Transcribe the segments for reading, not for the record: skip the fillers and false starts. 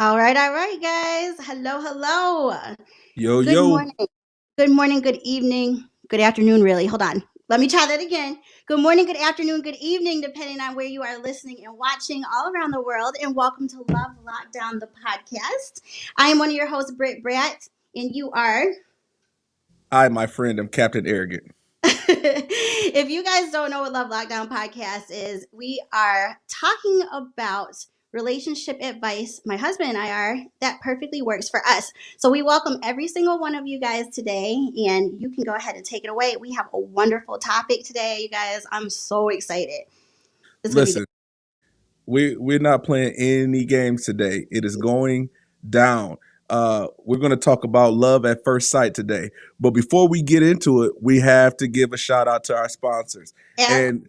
All right, guys. Hello, hello. Yo, Good yo. morning. Good morning, good evening, good afternoon, really. Hold on. Let me try that again. Good morning, good afternoon, good evening, depending on where you are listening and watching all around the world. And welcome to Love Lockdown, the podcast. I am one of your hosts, Britt Bratt, and you are. I, my friend, am Captain Arrogant. If you guys don't know what Love Lockdown podcast is, we are talking about relationship advice. My husband and I are that perfectly works for us. So we welcome every single one of you guys today, and you can go ahead and take it away. We have a wonderful topic today, you guys. I'm so excited. It's gonna be good. Listen, we're not playing any games today. It is going down. We're going to talk about love at first sight today. But before we get into it, we have to give a shout out to our sponsors. As And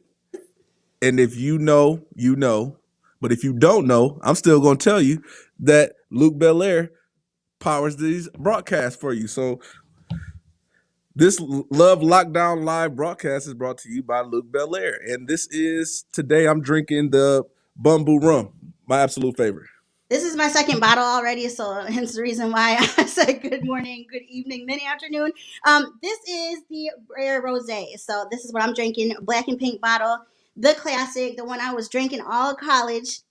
and if you know, you know. But if you don't know, I'm still going to tell you that Luke Belair powers these broadcasts for you. So this Love Lockdown Live broadcast is brought to you by Luke Belair. And this is today I'm drinking the Bumbu Rum, my absolute favorite. This is my second bottle already, so hence the reason why I said good morning, good evening, then afternoon. This is the Rare Rosé. So this is what I'm drinking, black and pink bottle, the classic, the one I was drinking all college,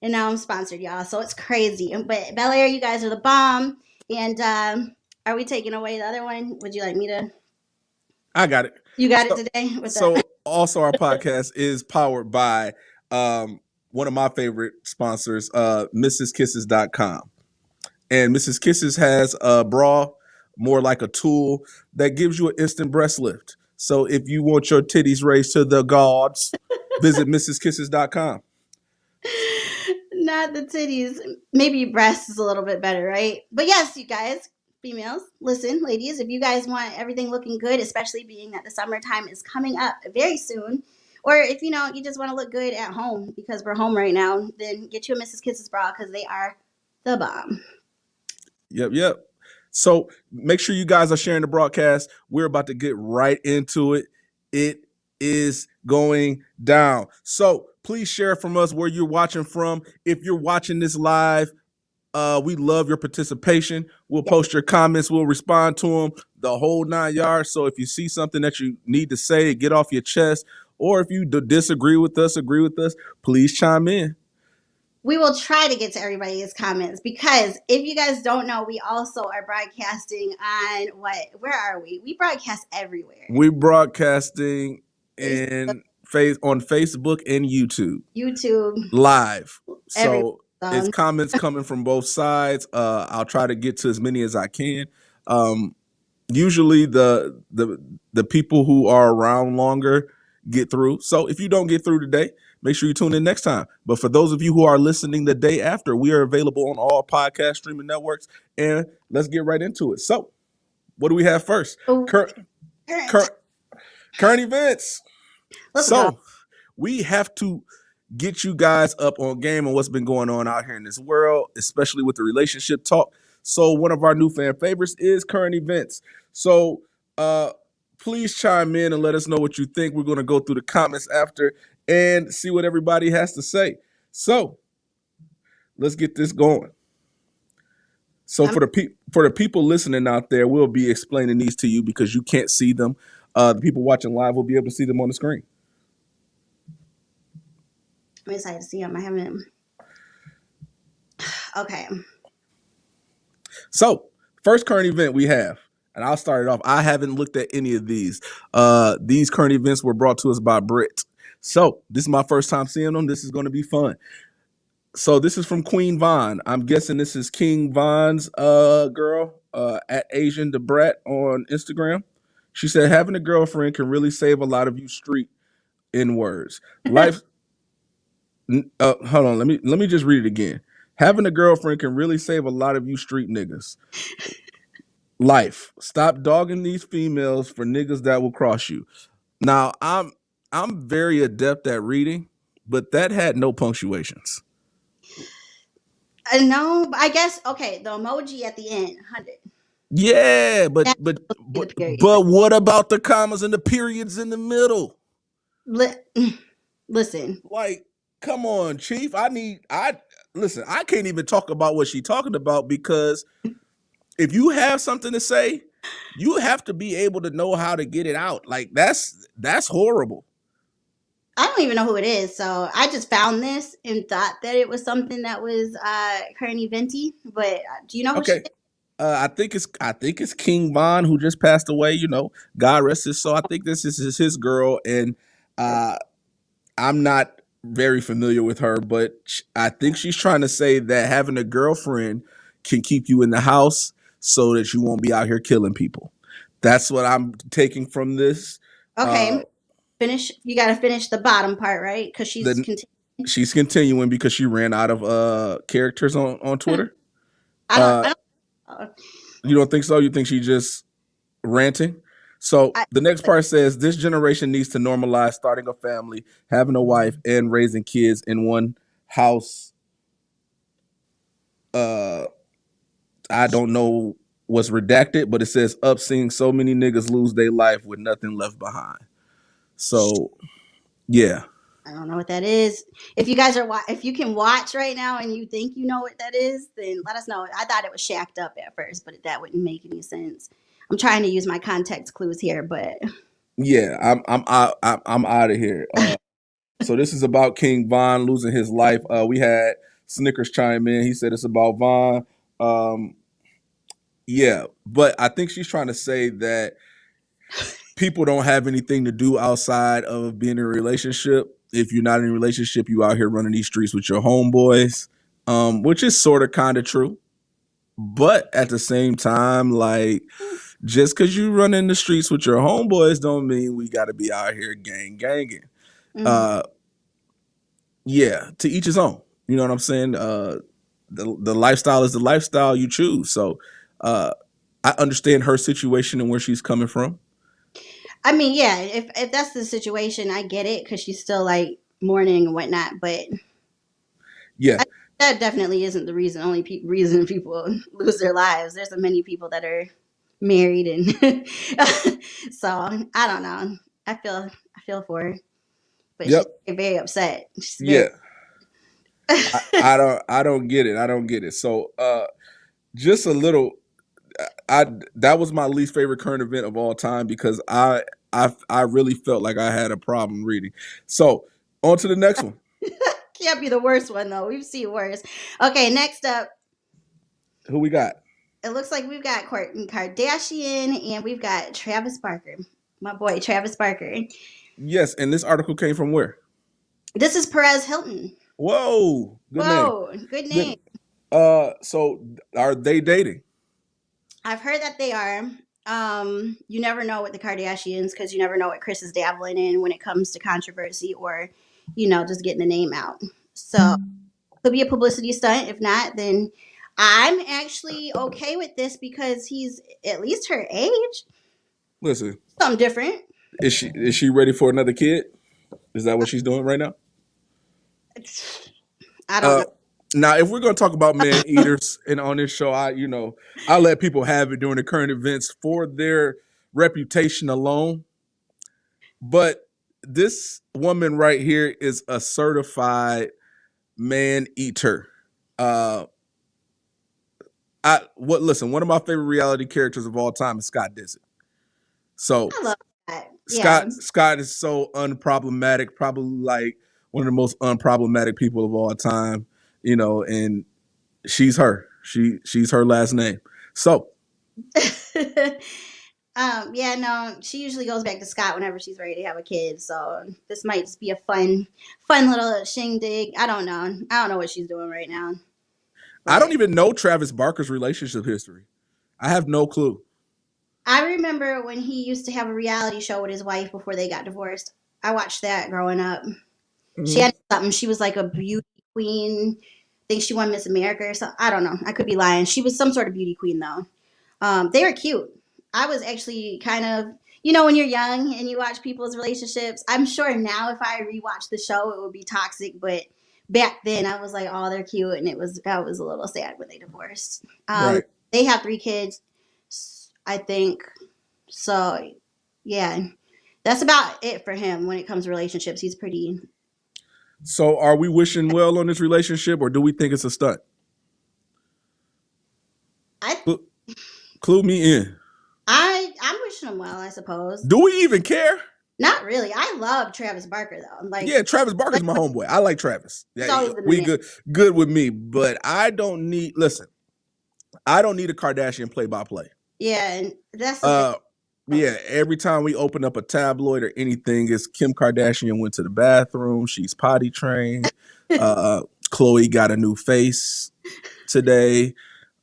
and now I'm sponsored, y'all. So it's crazy. But Bel Air, you guys are the bomb. And are we taking away the other one? Would you like me to? I got it. You got it So today with the. so also our podcast is powered by one of my favorite sponsors, MrsKisses.com. And Mrs. Kisses has a bra, more like a tool that gives you an instant breast lift. So if you want your titties raised to the gods, visit MrsKisses.com. Not the titties. Maybe breasts is a little bit better, right? But yes, you guys, females, listen, ladies, if you guys want everything looking good, especially being that the summertime is coming up very soon, or if you just want to look good at home because we're home right now, then get you a Mrs. Kisses bra because they are the bomb. Yep. So make sure you guys are sharing the broadcast. We're about to get right into it. It is going down. So please share from us where you're watching from. If you're watching this live, we love your participation. We'll post your comments. We'll respond to them the whole 9 yards. So if you see something that you need to say, get off your chest, or if you disagree with us, agree with us, please chime in. We will try to get to everybody's comments because if you guys don't know, we also are broadcasting on where are we? We broadcast everywhere. We're broadcasting Facebook, on Facebook and YouTube, live. everywhere. So it's comments coming from both sides. I'll try to get to as many as I can. Usually the people who are around longer get through. So if you don't get through today, make sure you tune in next time. But for those of you who are listening the day after, we are available on all podcast streaming networks. And let's get right into it. So what do we have first? Oh, Current events. let's go. So we have to get you guys up on game on what's been going on out here in this world, especially with the relationship talk. So one of our new fan favorites is current events. So please chime in and let us know what you think. We're going to go through the comments after and see what everybody has to say. So let's get this going. So for the people listening out there, we'll be explaining these to you because you can't see them. The people watching live will be able to see them on the screen. I'm excited to see him. I haven't. Okay. So, first current event we have, and I'll start it off. I haven't looked at any of these. These current events were brought to us by Britt. So, this is my first time seeing them. This is going to be fun. So, this is from Queen Vaughn. I'm guessing this is King Von's girl at Asian the Brat on Instagram. She said, having a girlfriend can really save a lot of you street N words. Life. Hold on. Let me just read it again. Having a girlfriend can really save a lot of you street niggas. Life. Stop dogging these females for niggas that will cross you. Now, I'm very adept at reading, but that had no punctuations. No, but I guess okay. The emoji at the end, 100. Yeah, but That's but the but period. but what about the commas and the periods in the middle? Li- Listen, Like, come on, Chief. listen, I can't even talk about what she's talking about because if you have something to say, you have to be able to know how to get it out. Like that's horrible. I don't even know who it is, so I just found this and thought that it was something that was Kearney Venti. But do you know who she Okay. I think it's King Von who just passed away. You know, God rest his soul. I think this is his girl, and is? uh, I'm not very familiar with her, but I think she's trying to say that having a girlfriend can keep you in the house so that you won't be out here killing people. That's what I'm taking from this. Uh, Okay, finish. You got to finish the bottom part, right? Because she's the continuing. she's continuing because she ran out of characters on Twitter. I don't. Uh, I don't. Uh, you don't think so? You think she just ranting? So I, the next part says this generation needs to normalize starting a family, having a wife, and raising kids in one house. Uh, I don't know what's redacted, but it says up seeing so many niggas lose their life with nothing left behind. So yeah, I don't know what that is. If you guys are, if you can watch right now and you think you know what that is, then let us know. I thought it was shacked up at first, but that wouldn't make any sense. I'm trying to use my context clues here, but yeah, I'm out of here. So this is about King Von losing his life. We had Snickers chime in. He said it's about Von. Um, yeah, but I think she's trying to say that people don't have anything to do outside of being in a relationship. If you're not in a relationship, you out here running these streets with your homeboys, which is sort of kind of true. But at the same time, like just because you run in the streets with your homeboys, don't mean we got to be out here ganging. mm, Uh, yeah, to each his own. You know what I'm saying? The lifestyle is the lifestyle you choose. So uh, I understand her situation and where she's coming from. I mean, yeah, if that's the situation, I get it because she's still like mourning and whatnot. But Yeah, I, that definitely isn't the reason. Only reason people lose their lives. There's so many people that are married, and so I don't know. I feel for her, but she's yep, very upset. She's very. yeah. I don't get it. I don't get it. So just a little. I that was my least favorite current event of all time because I really felt like I had a problem reading. So on to the next one. Can't be the worst one though. We've seen worse. Okay, next up, Who we got? it looks like we've got Kourtney Kardashian and we've got Travis Barker. My boy Travis Barker. Yes, and this article came from where? This is Perez Hilton. Whoa, good name. Whoa, good name. Good. So are they dating? I've heard that they are. You never know with the Kardashians because you never know what Chris is dabbling in when it comes to controversy or, just getting the name out. So could be a publicity stunt. If not, then I'm actually okay with this because he's at least her age. Listen, Something different. is she ready for another kid? Is that what she's doing right now? I don't Uh, know. Now, if we're gonna talk about man eaters and on this show, I let people have it during the current events for their reputation alone. But this woman right here is a certified man eater. Uh, listen, one of my favorite reality characters of all time is Scott Disick. So I love that. Yeah. Scott is so unproblematic, probably like one of the most unproblematic people of all time. And she's her. She's her last name. So Yeah, no, she usually goes back to Scott whenever she's ready to have a kid. So this might just be a fun little shindig. I don't know what she's doing right now. I don't But even know Travis Barker's relationship history. I have no clue. I remember when he used to have a reality show with his wife before they got divorced. I watched that growing up. She Mhm. had something. She was like a beauty queen. I think she won Miss America or something. I don't know. I could be lying. She was some sort of beauty queen though. They were cute. I was actually kind of, when you're young and you watch people's relationships. I'm sure now if I rewatch the show, it would be toxic. But back then, I was like, oh, they're cute, and I was a little sad when they divorced. Right. They have 3 kids, I think. So, yeah, that's about it for him when it comes to relationships. He's pretty. So are we wishing well on this relationship, or do we think it's a stunt? I Clue me in. I'm wishing him well, I suppose. Do we even care? Not really. I love Travis Barker though. Yeah, Travis Barker's like my homeboy. I like Travis. he's Yeah, always been the we man. good with me, but I don't need. Listen, I don't need a Kardashian play by play. Yeah, and that's the Yeah, every time we open up a tabloid or anything, it's Kim Kardashian went to the bathroom. She's potty trained. Khloe got a new face today.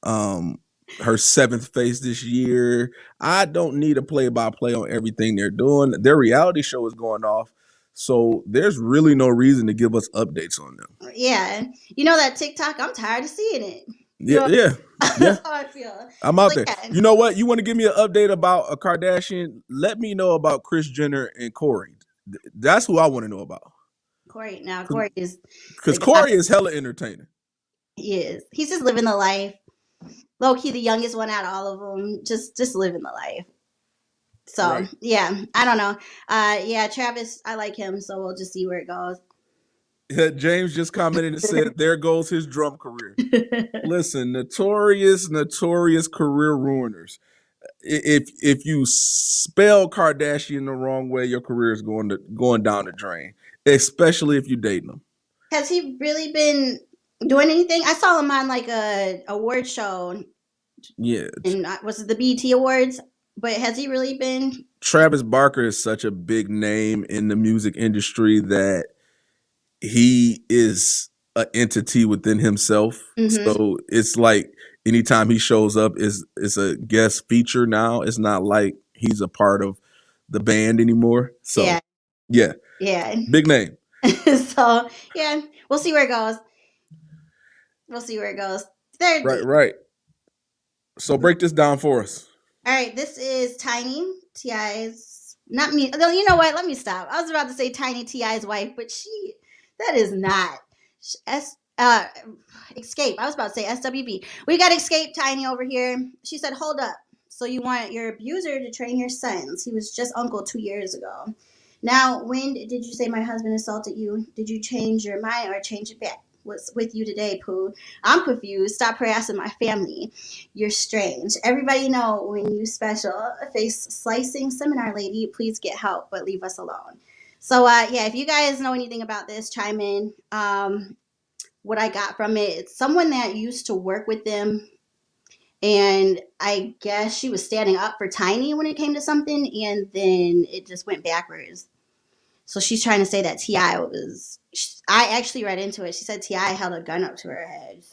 Her 7th face this year. I don't need a play by play on everything they're doing. Their reality show is going off. So there's really no reason to give us updates on them. Yeah, you know that TikTok. I'm tired of seeing it. Yeah, yeah. yeah. That's how I feel. I'm out Like, there. yeah. You know what? You want to give me an update about a Kardashian? Let me know about Kris Jenner and Corey. That's who I want to know about. Corey is Because the Corey guy. is hella entertaining. He is. He's just living the life. Low key, the youngest one out of all of them. Just living the life. So Right. yeah, I don't know. Yeah, Travis, I like him. So we'll just see where it goes. James just commented and said, "There goes his drum career." Listen, notorious career ruiners. If you spell Kardashian the wrong way, your career is going down the drain. Especially if you're dating them. Has he really been doing anything? I saw him on like a award show. Yeah. And was it the BET Awards? But has he really been? Travis Barker is such a big name in the music industry that he is an entity within himself. Mhm. So it's like anytime he shows up is a guest feature now. It's not like he's a part of the band anymore. So yeah. Big name. So yeah, we'll see where it goes. Right. So break this down for us. All right, this is Tiny T.I.'s, not me. No, you know what? Let me stop. I was about to say Tiny T.I.'s wife, but that is not. Escape. I was about to say SWV. We got Escape Tiny over here. She said, hold up. So you want your abuser to train your sons? He was just uncle 2 years ago. Now, when did you say my husband assaulted you? Did you change your mind or change it back? What's with you today, Pooh? I'm confused. Stop harassing my family. You're strange. Everybody know when you special. Face slicing seminar lady, please get help, but leave us alone. So yeah, if you guys know anything about this, chime in. What I got from it, it's someone that used to work with them, and I guess she was standing up for Tiny when it came to something, and then it just went backwards. So she's trying to say that T.I. was. I actually read into it. She said T.I. held a gun up to her head.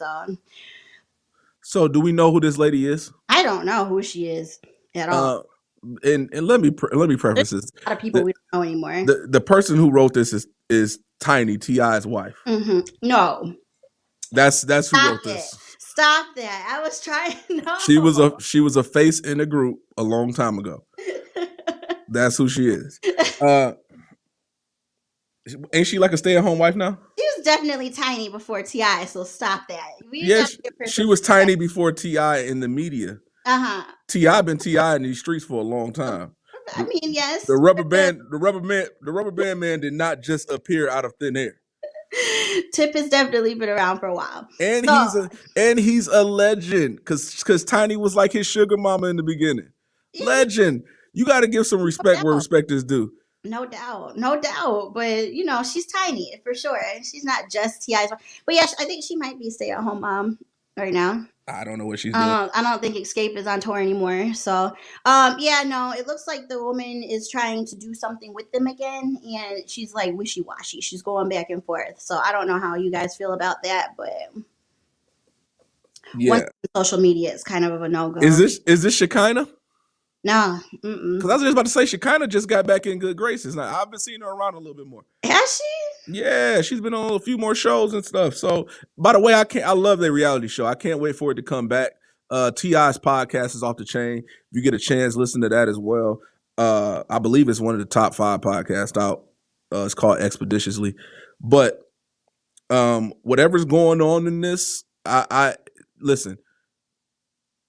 So do we know who this lady is? I don't know who she is at all. And let me preface this. A lot of people we don't know anymore. The person who wrote this is Tiny, T.I.'s wife. Mm-hmm. No, that's who wrote this. Stop that! I was trying. No. She was a face in the group a long time ago. That's who she is. Ain't she like a stay-at-home wife now? She was definitely Tiny before T.I., so stop that. She was Tiny before T.I. in the media. T.I. been T.I. in these streets for a long time. I mean, yes. The rubber band man did not just appear out of thin air. Tip has definitely been around for a while. And he's a legend because Tiny was like his sugar mama in the beginning. Yeah. Legend. You got to give some respect where respect is due. No doubt. But you know, she's Tiny for sure. She's not just T.I.'s wife. But yeah, I think she might be a stay-at-home mom right now. I don't know what she's doing. I don't think Escape is on tour anymore. So, yeah, no, it looks like the woman is trying to do something with them again, and she's like wishy-washy. She's going back and forth. So I don't know how you guys feel about that, but yeah, social media is kind of a no-go. Is this Shekinah? No, because I was just about to say Shekinah just got back in good graces. Now I've been seeing her around a little bit more. Has she? Yeah, she's been on a few more shows and stuff. So, by the way, I love their reality show. I can't wait for it to come back. T.I.'s podcast is off the chain. If you get a chance, listen to that as well. I believe it's one of the top 5 podcasts out. It's called Expeditiously. But whatever's going on in this, I listen.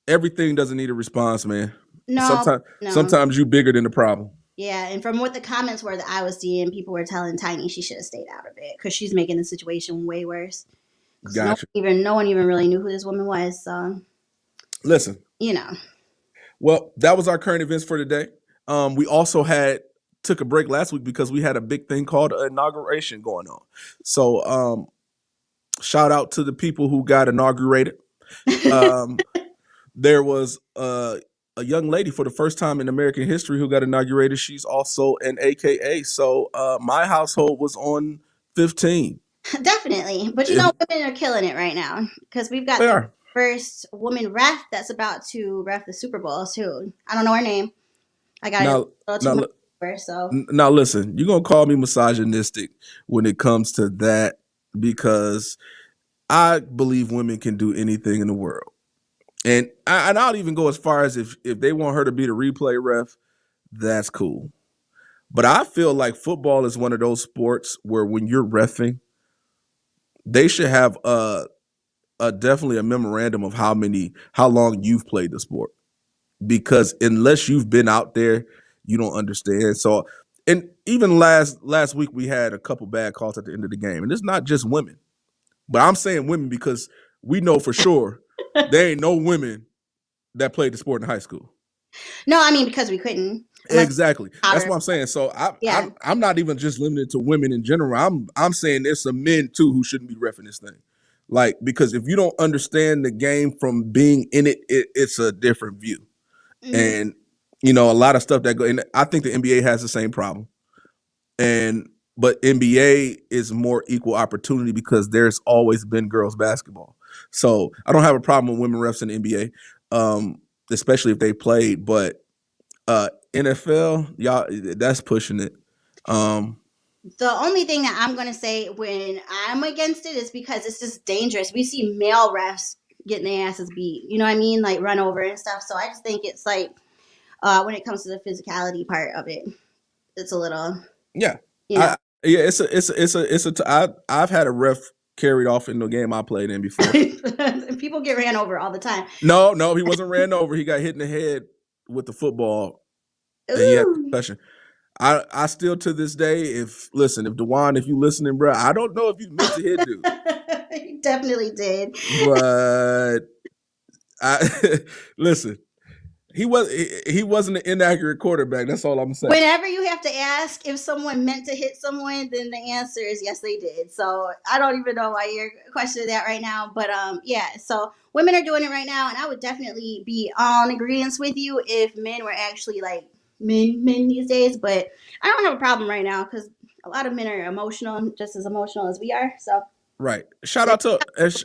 Everything doesn't need a response, man. No. Sometimes you bigger than the problem. Yeah, and from what the comments were that I was seeing, people were telling Tiny she should have stayed out of it because she's making the situation way worse. Because Gotcha. no one even really knew who this woman was. So Listen, you know, well, that was our current events for today. We also took a break last week because we had a big thing called inauguration going on. So shout out to the people who got inaugurated. Um, there was a young lady for the first time in American history who got inaugurated. She's also an AKA. So my household was on 15. definitely. But you know, women are killing it right now because we've got They the are. first woman ref that's about to ref the Super Bowl too. I don't know her name. I got it Now, a little too now, much for her, so now, listen. You're gonna call me misogynistic when it comes to that because I believe women can do anything in the world, and I'll even go as far as if they want her to be the replay ref, that's cool. But I feel like football is one of those sports where when you're refing, they should have a definitely a memorandum of how long you've played the sport, because unless you've been out there, you don't understand. So, and even last week we had a couple bad calls at the end of the game, and it's not just women, but I'm saying women because we know for sure there ain't no women that played the sport in high school. no, I mean because we couldn't. Exactly. That's Powder. what I'm saying. So Yeah. I'm not even just limited to women in general. I'm saying there's some men too who shouldn't be reffing this thing. Like, because if you don't understand the game from being in it's a different view. Mhm. And you know, a lot of stuff that go, and I think the NBA has the same problem. But NBA is more equal opportunity because there's always been girls basketball. So I don't have a problem with women refs in the NBA, especially if they played. But NFL, y'all, that's pushing it. The only thing that I'm gonna say when I'm against it is because it's just dangerous. We see male refs getting their asses beat. You know what I mean? Like run over and stuff. So I just think it's like when it comes to the physicality part of it, it's a little, Yeah, you know. yeah, I've had a ref carried off in the game I played in before. People get ran over all the time. No, he wasn't ran over. He got hit in the head with the football, and he had a Ooh. concussion. I still to this day, if Dewan, if you listening, bro, I don't know if you meant to hit dude, He definitely did. but I listen. He wasn't an inaccurate quarterback. That's all I'm saying. Whenever you have to ask if someone meant to hit someone, then the answer is yes, they did. So I don't even know why you're questioning that right now. But yeah, so women are doing it right now, and I would definitely be on agreement with you if men were actually like men these days. But I don't have a problem right now because a lot of men are emotional, just as emotional as we are. So Right. Shout out to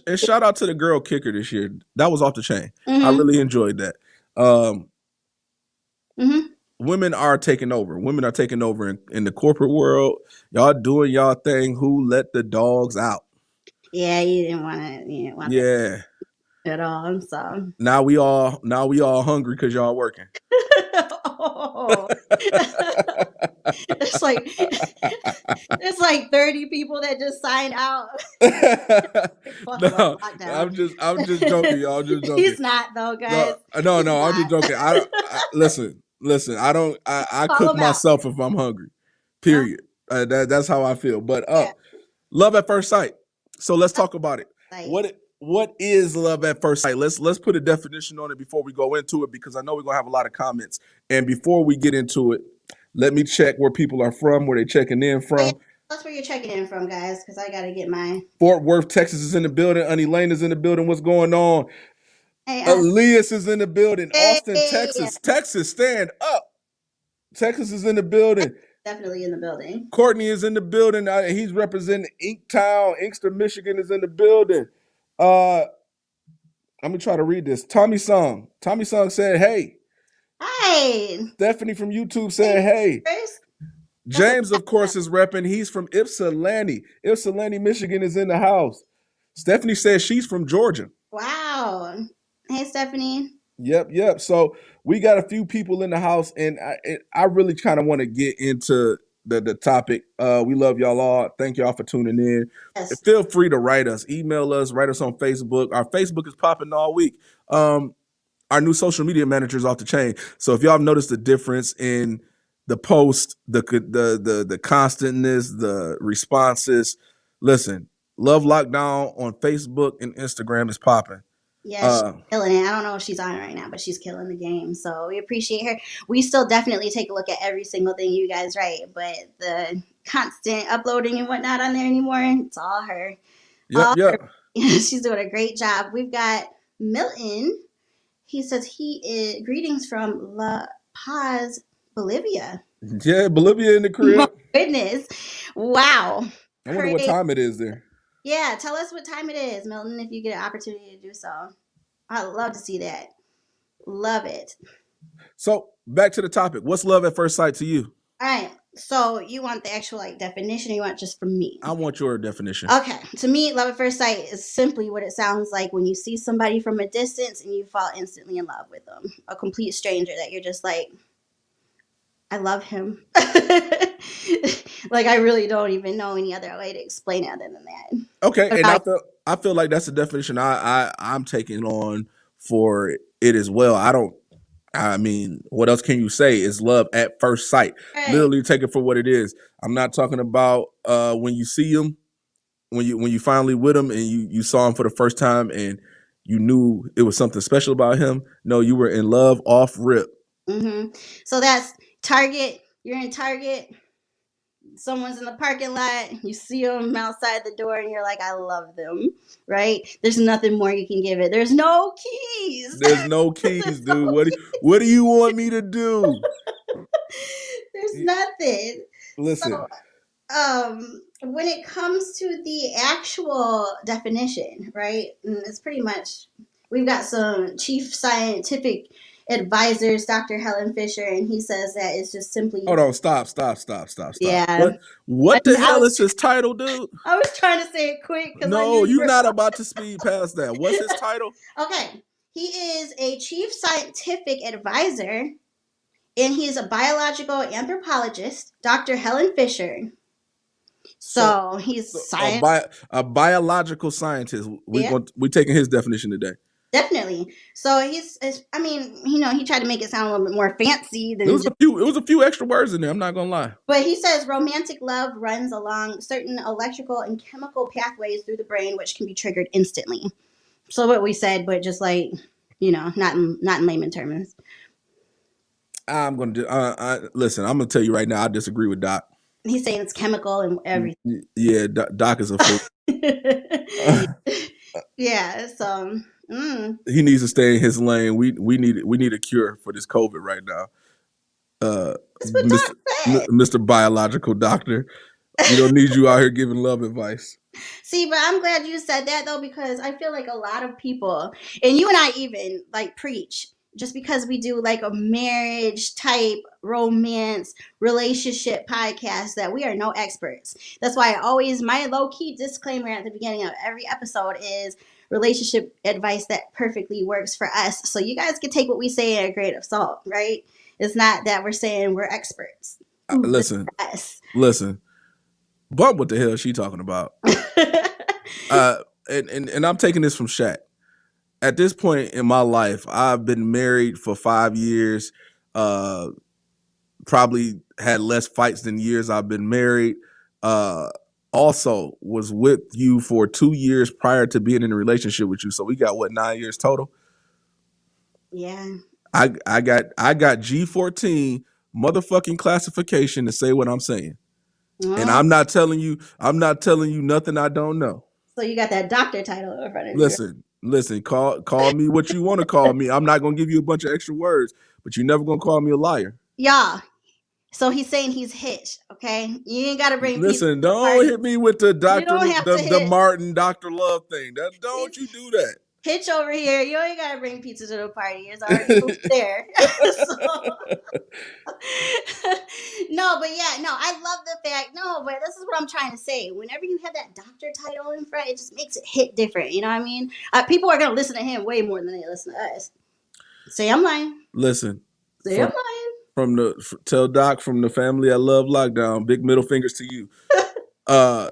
and shout out to the girl kicker this year. That was off the chain. I mm-hmm, really enjoyed that. Um, mm-hmm. Women are taking over. Women are taking over in the corporate world. Y'all doing y'all thing. Who let the dogs out? Yeah, you didn't want to. You didn't want Yeah. that at all. So Now we all hungry because y'all working. oh. It's like it's like 30 people that just signed out. No, I'm just joking, y'all. I'm just joking. He's not though, guys. No, I'm just joking. Listen. I Call cook him out. myself if I'm hungry. Period. That's how I feel. But Yeah. love at first sight. So let's talk about it. Like, What is love at first sight? Let's put a definition on it before we go into it, because I know we're gonna have a lot of comments. And before we get into it, let me check where people are from, where they checking in from. oh, yeah, that's where you're checking in from, guys, because I gotta get my Fort Worth, Texas is in the building. Annie Lane is in the building. What's going on? hey, Elias is in the building. Austin, hey, Texas. Texas, stand up. Texas is in the building. definitely in the building. Courtney is in the building. He's representing Inktown. Inkster, Michigan is in the building. Let me try to read this. Tommy Song said, hey. Hi. Stephanie from YouTube said, hey. Chris. James, of course, is repping. He's from Ypsilanti. Ypsilanti, Michigan is in the house. Stephanie says she's from Georgia. Wow. Hey, Stephanie. Yep. So we got a few people in the house, and I really kind of want to get into the topic. We love y'all all. Thank y'all for tuning in. Yes. Feel free to write us, email us, write us on Facebook. Our Facebook is popping all week. Our new social media manager is off the chain. So if y'all have noticed the difference in the post, the constantness, the responses. Listen, Love Lockdown on Facebook and Instagram is popping. Yeah, she's killing it. I don't know if she's on it right now, but she's killing the game. So we appreciate her. We still definitely take a look at every single thing you guys write, but the constant uploading and whatnot on there anymore, it's all her. Yep, yep. She's doing a great job. We've got Milton. He says he is greetings from La Paz, Bolivia. Yeah, Bolivia in the crib. My goodness. Wow. I wonder what time it is there. Yeah, tell us what time it is, Milton, if you get an opportunity to do so. I'd love to see that. Love it. So back to the topic. What's love at first sight to you? All right. So you want the actual definition, or you want just from me? I want your definition. Okay. To me, love at first sight is simply what it sounds like when you see somebody from a distance and you fall instantly in love with them. A complete stranger that you're just like, I love him. Like I really don't even know any other way to explain it other than that. Okay, and I feel like that's the definition I'm taking on for it as well. I mean, what else can you say? Is love at first sight. Right. Literally take it for what it is. I'm not talking about when you see him, when you finally with him and you saw him for the first time and you knew it was something special about him. No, you were in love off rip. Mm-hmm. So that's Target. You're in Target. Someone's in the parking lot. You see them outside the door, and you're like, "I love them." Right? There's nothing more you can give it. There's no keys. There's no keys, dude. What do you want me to do? There's nothing. Listen. So, when it comes to the actual definition, right? It's pretty much we've got some chief scientific advisors, Dr. Helen Fisher, and he says that it's just simply. Hold on, stop. Yeah. What the hell is his title, dude? I was trying to say it quick. No, you're not about to speed past that. What's his title? Okay. He is a chief scientific advisor, and he is a biological anthropologist, Dr. Helen Fisher. So he's a biological scientist. We're taking his definition today. Definitely. So I mean, he tried to make it sound a little bit more fancy than it was a few extra words in there, I'm not gonna lie. But he says romantic love runs along certain electrical and chemical pathways through the brain, which can be triggered instantly. So what we said, but just like, not in layman terms. I'm gonna do listen, I'm gonna tell you right now, I disagree with Doc. He's saying it's chemical and everything. Yeah, Doc is a fool. Yeah, so he needs to stay in his lane. We need a cure for this COVID right now. Mr. Biological Doctor, we don't need you out here giving love advice. See, but I'm glad you said that though, because I feel like a lot of people, and you and I even preach, just because we do a marriage type romance relationship podcast, that we are no experts. That's why my low-key disclaimer at the beginning of every episode is relationship advice that perfectly works for us. So you guys can take what we say at a grain of salt, right? It's not that we're saying we're experts. Listen. Bump, what the hell is she talking about? And I'm taking this from Shaq. At this point in my life, I've been married for 5 years. Probably had less fights than years I've been married. Also was with you for 2 years prior to being in a relationship with you. So we got 9 years total? Yeah. I got G14 motherfucking classification to say what I'm saying. And I'm not telling you nothing I don't know. So you got that doctor title in front of you. Listen, call me what you want to call me. I'm not gonna give you a bunch of extra words, but you're never gonna call me a liar. Yeah. So he's saying he's hitched, okay? You ain't gotta bring. Listen, don't hit me with the the Martin Dr. Love thing. Don't you do that. Hitch over here. You ain't gotta bring pizza to the party. It's already there. No, but yeah, no, I love the fact. No, but this is what I'm trying to say. Whenever you have that doctor title in front, it just makes it hit different. You know what I mean? People are gonna listen to him way more than they listen to us. Say I'm lying. Listen. Say I'm lying. Tell Doc from the family I Love Lockdown. Big middle fingers to you. I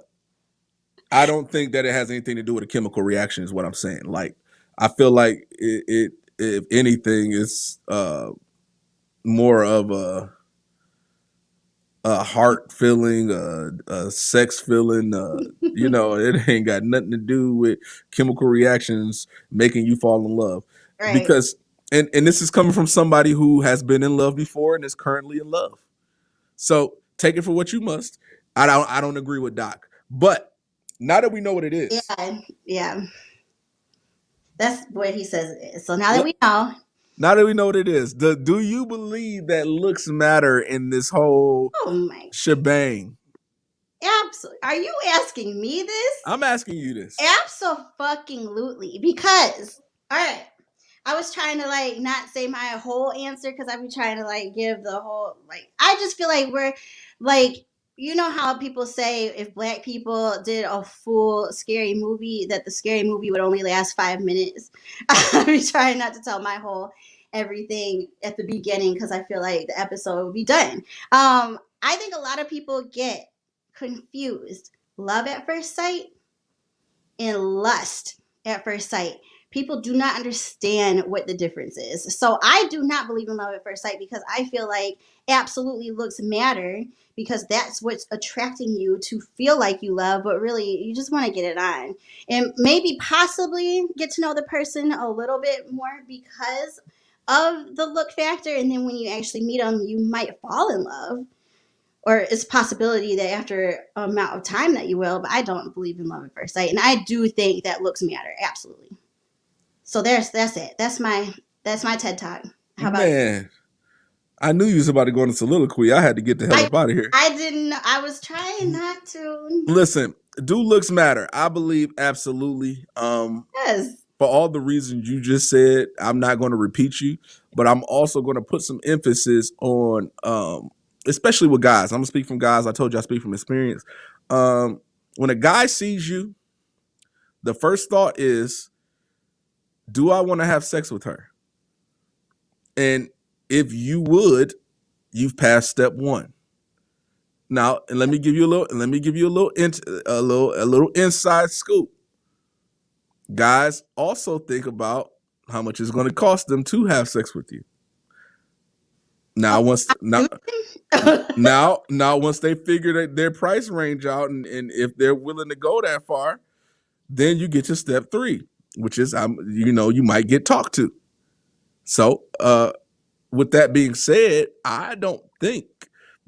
don't think that it has anything to do with a chemical reaction. Is what I'm saying. I feel like it if anything, is more of a heart feeling, a sex feeling. You know, it ain't got nothing to do with chemical reactions making you fall in love. Right. Because and this is coming from somebody who has been in love before and is currently in love. So take it for what you must. I don't agree with Doc, but now that we know what it is, Yeah. That's what he says it is. So now that we know. Now that we know what it is, do you believe that looks matter in this whole shebang? Absolutely. Are you asking me this? I'm asking you this. Absolutely. Because, all right, I was trying to like not say my whole answer because I've been trying to like give the whole I just feel like we're like, you know how people say if black people did a full scary movie that the scary movie would only last 5 minutes. I've been trying not to tell my whole everything at the beginning because I feel like the episode will be done. I think a lot of people get confused love at first sight and lust at first sight. People do not understand what the difference is. So I do not believe in love at first sight because I feel like absolutely looks matter because that's what's attracting you to feel like you love, but really you just want to get it on. And maybe possibly get to know the person a little bit more because of the look factor. And then when you actually meet them, you might fall in love or it's a possibility that after an amount of time that you will, but I don't believe in love at first sight. And I do think that looks matter. Absolutely. So that's it. That's my TED Talk. How about you? I knew you was about to go into soliloquy. I had to get the hell up out of here. I was trying not to. Listen, do looks matter? I believe absolutely. Yes. For all the reasons you just said, I'm not going to repeat you, but I'm also going to put some emphasis on especially with guys. I'm gonna speak from guys. I told you I speak from experience. When a guy sees you, the first thought is, do I want to have sex with her? And if you would, you've passed step one. Now, and let me give you a little inside scoop. Guys also think about how much it's going to cost them to have sex with you. Now, once they figure their price range out, and if they're willing to go that far, then you get to step 3, which is you might get talked to. So, with that being said, I don't think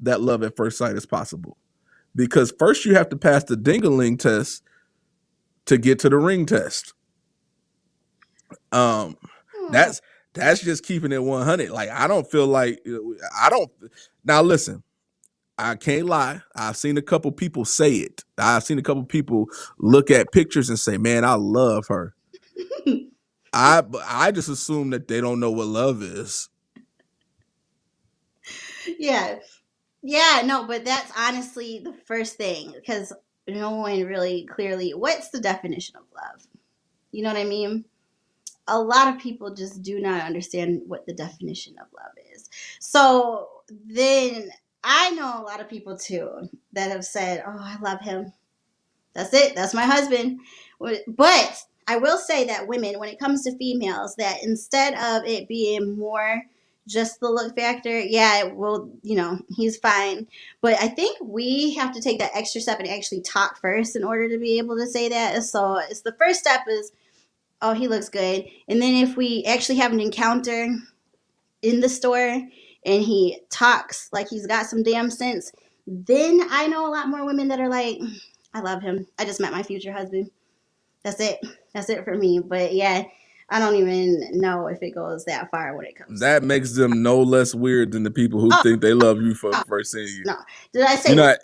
that love at first sight is possible because first you have to pass the ding-a-ling test to get to the ring test. That's just keeping it 100. Like, I don't feel like now listen, I can't lie. I've seen a couple people say it. I've seen a couple people look at pictures and say, man, I love her. I just assume that they don't know what love is. Yeah, no, but that's honestly the first thing because no one really clearly, what's the definition of love? You know what I mean? A lot of people just do not understand what the definition of love is. So then I know a lot of people too that have said, oh, I love him. That's it. That's my husband. But I will say that women, when it comes to females, that instead of it being more just the look factor, yeah, well, he's fine. But I think we have to take that extra step and actually talk first in order to be able to say that. So it's the first step is, oh, he looks good. And then if we actually have an encounter in the store and he talks like he's got some damn sense, then I know a lot more women that are like, I love him. I just met my future husband. That's it. That's it for me. But yeah, I don't even know if it goes that far when it comes. That makes them no less weird than the people who think they love you for first seeing you. No. Did I say weird?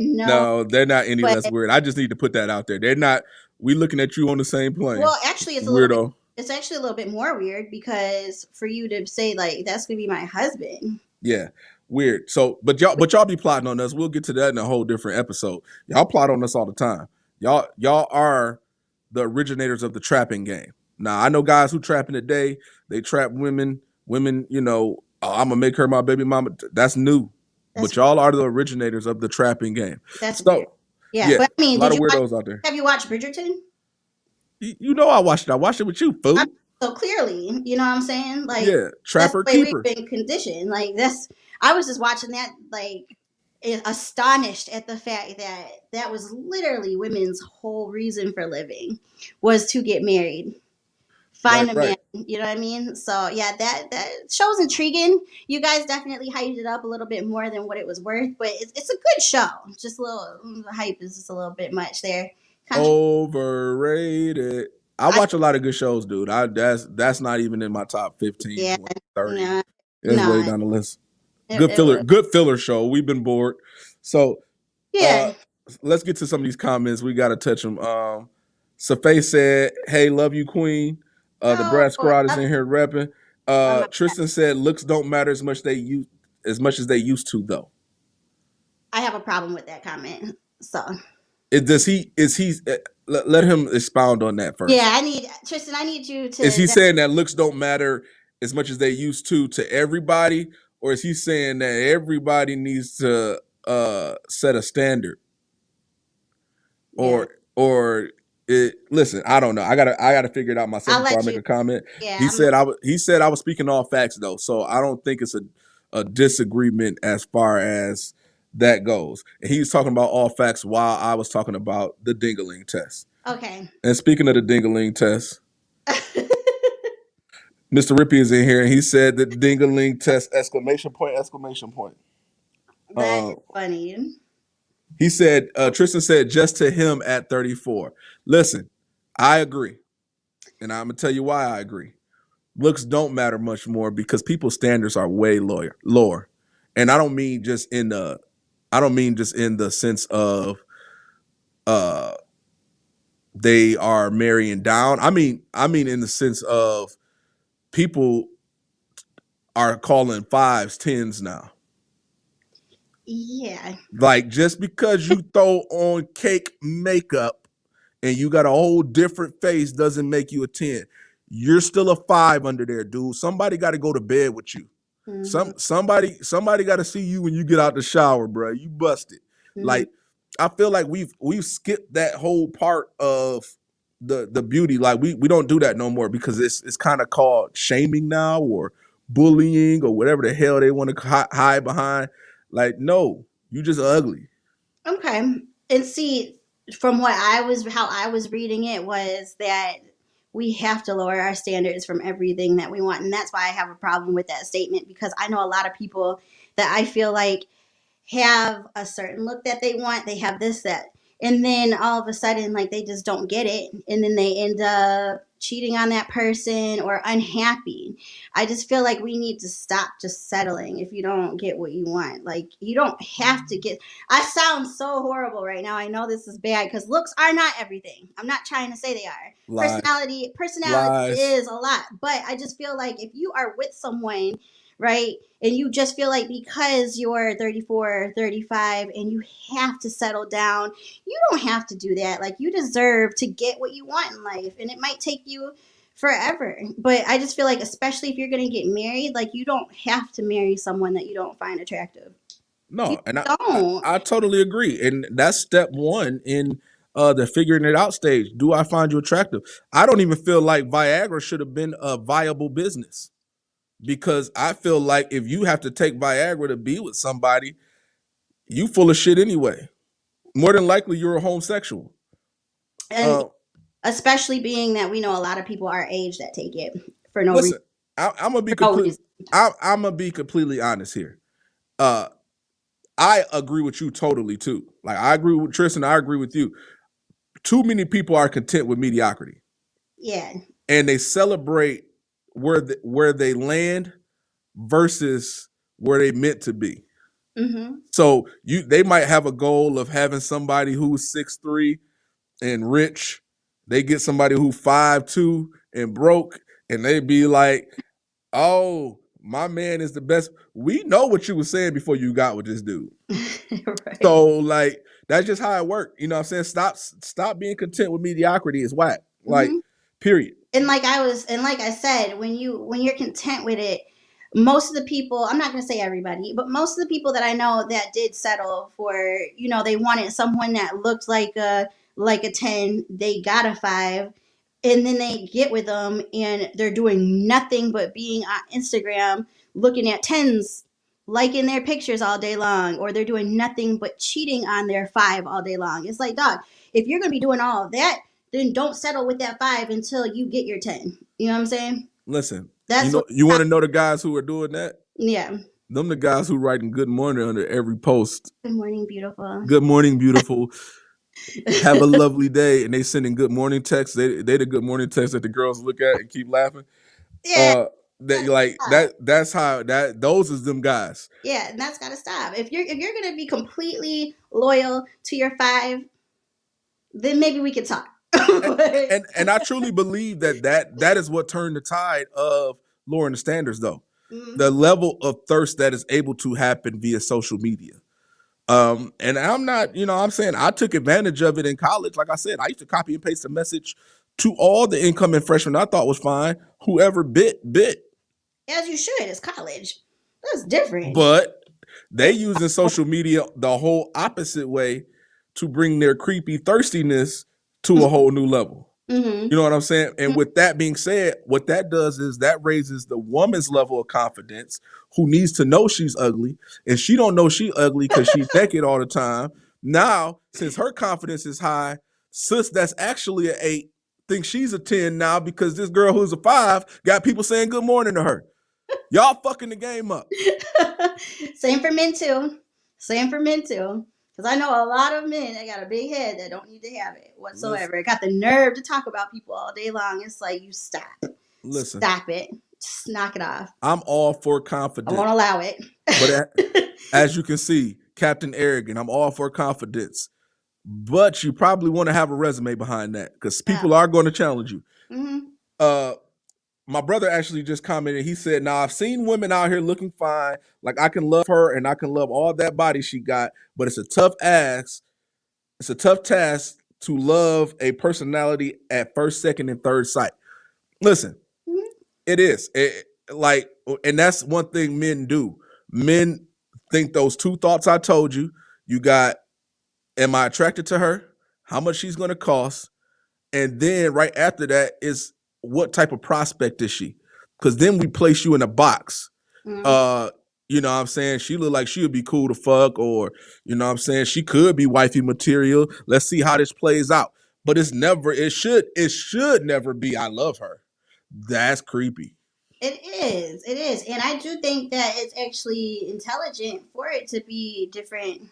No, they're not any less weird. I just need to put that out there. They're not. We looking at you on the same plane. Well, actually, it's weirdo. It's actually a little bit more weird because for you to say like that's gonna be my husband. Yeah, weird. So, but y'all be plotting on us. We'll get to that in a whole different episode. Y'all plot on us all the time. Y'all are the originators of the trapping game. Now, I know guys who trap in the day. They trap women. Women, I'm gonna make her my baby mama. That's new. But y'all are the originators of the trapping game. That's weird. Yeah, but I mean, a lot of weirdos out there. Have you watched Bridgerton? You know I watched it. I watched it with you, fool. So clearly, you know what I'm saying? Like, yeah, trapper that's the way keeper. We've been conditioned. Like I was just watching that like astonished at the fact that that was literally women's whole reason for living, was to get married, Right, find a man. right. You know what I mean? So yeah, that show's intriguing. You guys definitely hyped it up a little bit more than what it was worth, but it's a good show. Just a little, the hype is just a little bit much there. Contra- Overrated. I I, watch a lot of good shows, dude. That's not even in my top 15, yeah, 20, 30. no, It's way no, down the list. it was, Good filler show. We've been bored. So uh yeah. let's get to some of these comments. We gotta touch them. Safae said, "Hey, love you, Queen." The Oh, Brad Squad is love, in here repping. love my, Tristan said, "Looks don't matter as much as they used to, though." I have a problem with that comment. So Does he? Is he? Let him expound on that yeah, first. I need Tristan. I need you Is to. he saying that looks don't matter as much as they used to everybody, or is he saying that everybody needs to set a standard, Yeah, or listen, I don't know. I gotta figure it out myself I'll before I let make you. a comment. Yeah, He said I was speaking all facts though, so I don't think it's a disagreement as far as that goes. And he was talking about all facts while I was talking about the Dingaling test. okay. And speaking of the Dingaling test, Mr. Rippey is in here and he said that Dingaling test exclamation point exclamation point. That Uh, is funny. he said Tristan said just to him at 34. Listen, I agree. And I'm gonna tell you why I agree. Looks don't matter much more because people's standards are way lower. And I don't mean just in the sense of uh they are marrying down. I mean in the sense of people are calling fives tens now. Yeah. Like just because you throw on cake makeup and you got a whole different face doesn't make you a 10. You're still a 5 under there, dude. Somebody got to go to bed with you. Hmm. Somebody got to see you when you get out the shower, bro. You busted. Hmm. Like I feel like we've skipped that whole part of the beauty. Like we don't do that no more because it's kind of called shaming now or bullying or whatever the hell they want to hide behind. Like no, you just ugly. Okay. And see, from what how I was reading it was that we have to lower our standards from everything that we want, and that's why I have a problem with that statement, because I know a lot of people that I feel like have a certain look that they want. They have this, that, and then all of a sudden, like, they just don't get it, and then they end up cheating on that person or unhappy. I just feel like we need to stop just settling if you don't get what you want. Like, you don't have to get. I sound so horrible right now. I know this is bad because looks are not everything. I'm not trying to say they are. Lies, Personality lies. is a lot, but I just feel like if you are with someone, right, and you just feel like because you're 34, 35, and you have to settle down, you don't have to do that. Like, you deserve to get what you want in life, and it might take you forever. But I just feel like, especially if you're going to get married, like, you don't have to marry someone that you don't find attractive. You No, and don't. I totally agree. And that's step one in the figuring it out stage. Do I find you attractive? I don't even feel like Viagra should have been a viable business because I feel like if you have to take Viagra to be with somebody, you full of shit anyway. More than likely, you're a homosexual. And Uh, especially being that we know a lot of people our age that take it for no reason. listen, I'm gonna be For no complete. reason. I'm gonna be completely honest here. Uh, I agree with you totally too. Like I agree with Tristan. I agree with you. Too many people are content with mediocrity Yeah. and they celebrate where they land versus where they meant to be. Hmm. So they might have a goal of having somebody who's 6'3" and rich. They get somebody who 5'2" and broke, and they be like, "Oh, my man is the best." We know what you were saying before you got with this dude. Right. So like that's just how it worked. You know what I'm saying? Stop being content with mediocrity is whack. Like, Hmm. period. And like I said, when you're content with it, most of the people, I'm not going to say everybody, but most of the people that I know that did settle for, they wanted someone that looked like a 10, they got a 5, and then they get with them and they're doing nothing but being on Instagram looking at 10s, liking their pictures all day long, or they're doing nothing but cheating on their five all day long. It's like, dog, if you're gonna be doing all of that, then don't settle with that five until you get your 10. You know what I'm saying? Listen, That's what. you want to know the guys who are doing that? Yeah. Them the guys who writing good morning under every post. Good morning, beautiful. Good morning, beautiful. Have a lovely day, and they sending good morning texts. They the good morning texts that the girls look at and keep laughing. Yeah. That like that. That's how that. Those is them guys. Yeah, and that's gotta stop. If you're gonna be completely loyal to your five, then maybe we could talk. And I truly believe that is what turned the tide of lowering the standards, though. Mhm. The level of thirst that is able to happen via social media. And I'm not, I'm saying I took advantage of it in college. Like I said, I used to copy and paste a message to all the incoming freshmen I thought was fine. Whoever bit. As you should. It's college. That's different. But they using social media the whole opposite way to bring their creepy thirstiness to a whole new level. Mm-hmm. You know what I'm saying? And with that being said, what that does is that raises the woman's level of confidence, who needs to know she's ugly, and she don't know she ugly because she's naked all the time. Now, since her confidence is high, sis that's actually an 8 thinks she's a 10 now because this girl who's a 5 got people saying good morning to her. Y'all fucking the game up. Same for men too. Same for men too. Because I know a lot of men that got a big head that don't need to have it whatsoever. Listen. Got the nerve to talk about people all day long. It's like, you stop. Listen. Stop it. Just knock it off. I'm all for confidence. I won't allow it. But as you can see, Captain Arrogant, I'm all for confidence. But you probably want to have a resume behind that because people are going to challenge you. Mm-hmm. My brother actually just commented. He said, "Now I've seen women out here looking fine. Like I can love her and I can love all that body she got, but it's a tough ask. It's a tough task to love a personality at first, second, and third sight." Listen, it is and that's one thing men do. Men think those two thoughts I told you. You got, am I attracted to her? How much she's going to cost? And then right after that is, what type of prospect is she? Because then we place you in a box. Mm-hmm. You know what I'm saying? She look like she would be cool to fuck, or, you know what I'm saying, she could be wifey material. Let's see how this plays out. But it should never be, I love her. That's creepy. It is. And I do think that it's actually intelligent for it to be different,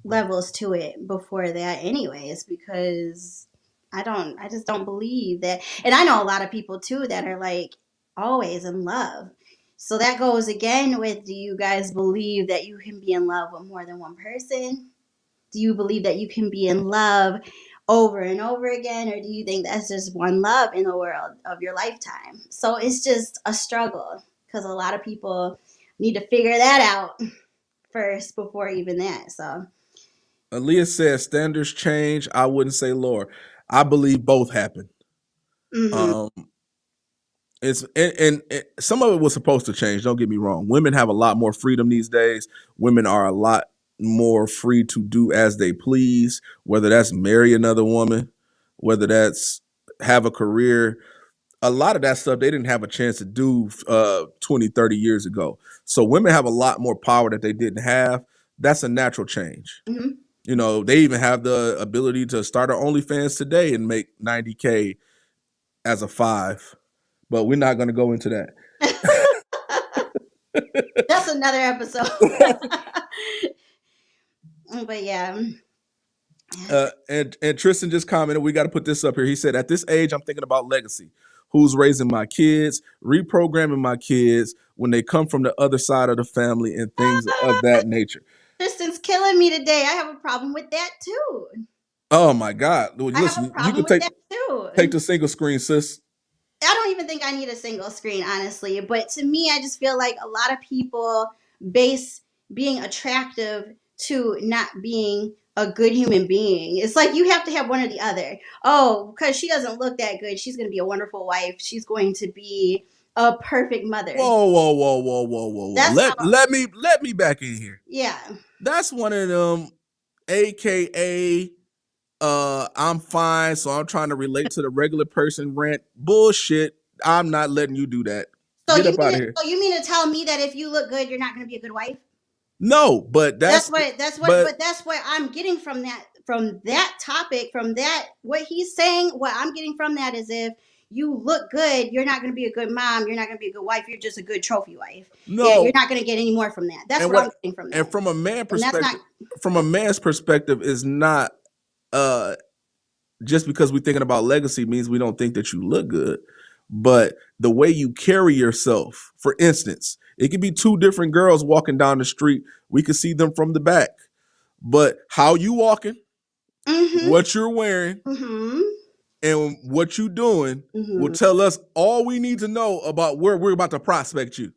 levels to it before that anyways, because I just don't believe that. And I know a lot of people too that are like always in love. So that goes again with, do you guys believe that you can be in love with more than one person? Do you believe that you can be in love over and over again? Or do you think that's just one love in the world of your lifetime? So it's just a struggle because a lot of people need to figure that out first before even that. So Aaliyah says standards change. I wouldn't say lower. I believe both happen. Mm-hmm. It's and some of it was supposed to change. Don't get me wrong. Women have a lot more freedom these days. Women are a lot more free to do as they please, whether that's marry another woman, whether that's have a career. A lot of that stuff they didn't have a chance to do 20, 30 years ago. So women have a lot more power that they didn't have. That's a natural change. Mm-hmm. You know, they even have the ability to start an OnlyFans today and make $90K as a 5. But we're not going to go into that. That's another episode. But yeah. And Tristan just commented, we got to put this up here. He said, at this age, I'm thinking about legacy. Who's raising my kids, reprogramming my kids when they come from the other side of the family and things of that nature. Tristan's killing me today. I have a problem with that too. Oh my God. Well, listen, you can take the single screen, sis. I don't even think I need a single screen, honestly. But to me, I just feel like a lot of people base being attractive to not being a good human being. It's like you have to have one or the other. Oh, because she doesn't look that good, she's going to be a wonderful wife. She's going to be a perfect mother. Whoa. Let me back in here. Yeah. That's one of them, AKA I'm fine, so I'm trying to relate to the regular person rant. Bullshit. I'm not letting you do that. Get up out of here. So you mean to tell me that if you look good, you're not going to be a good wife? No, but but But that's what I'm getting from that topic, from that what he's saying. What I'm getting from that is, if you look good, you're not going to be a good mom. You're not going to be a good wife. You're just a good trophy wife. Yeah, you're no. not going to get any more from that. That's And what I'm what getting from and that. And that's not. from a man's perspective is not uh just because we're thinking about legacy means we don't think that you look good, but the way you carry yourself. For instance, it could be two different girls walking down the street. We could see them from the back, but how you walking, Mm-hmm. what you're wearing, Mm-hmm. and what you doing will Mm-hmm. tell us all we need to know about where we're about to prospect you.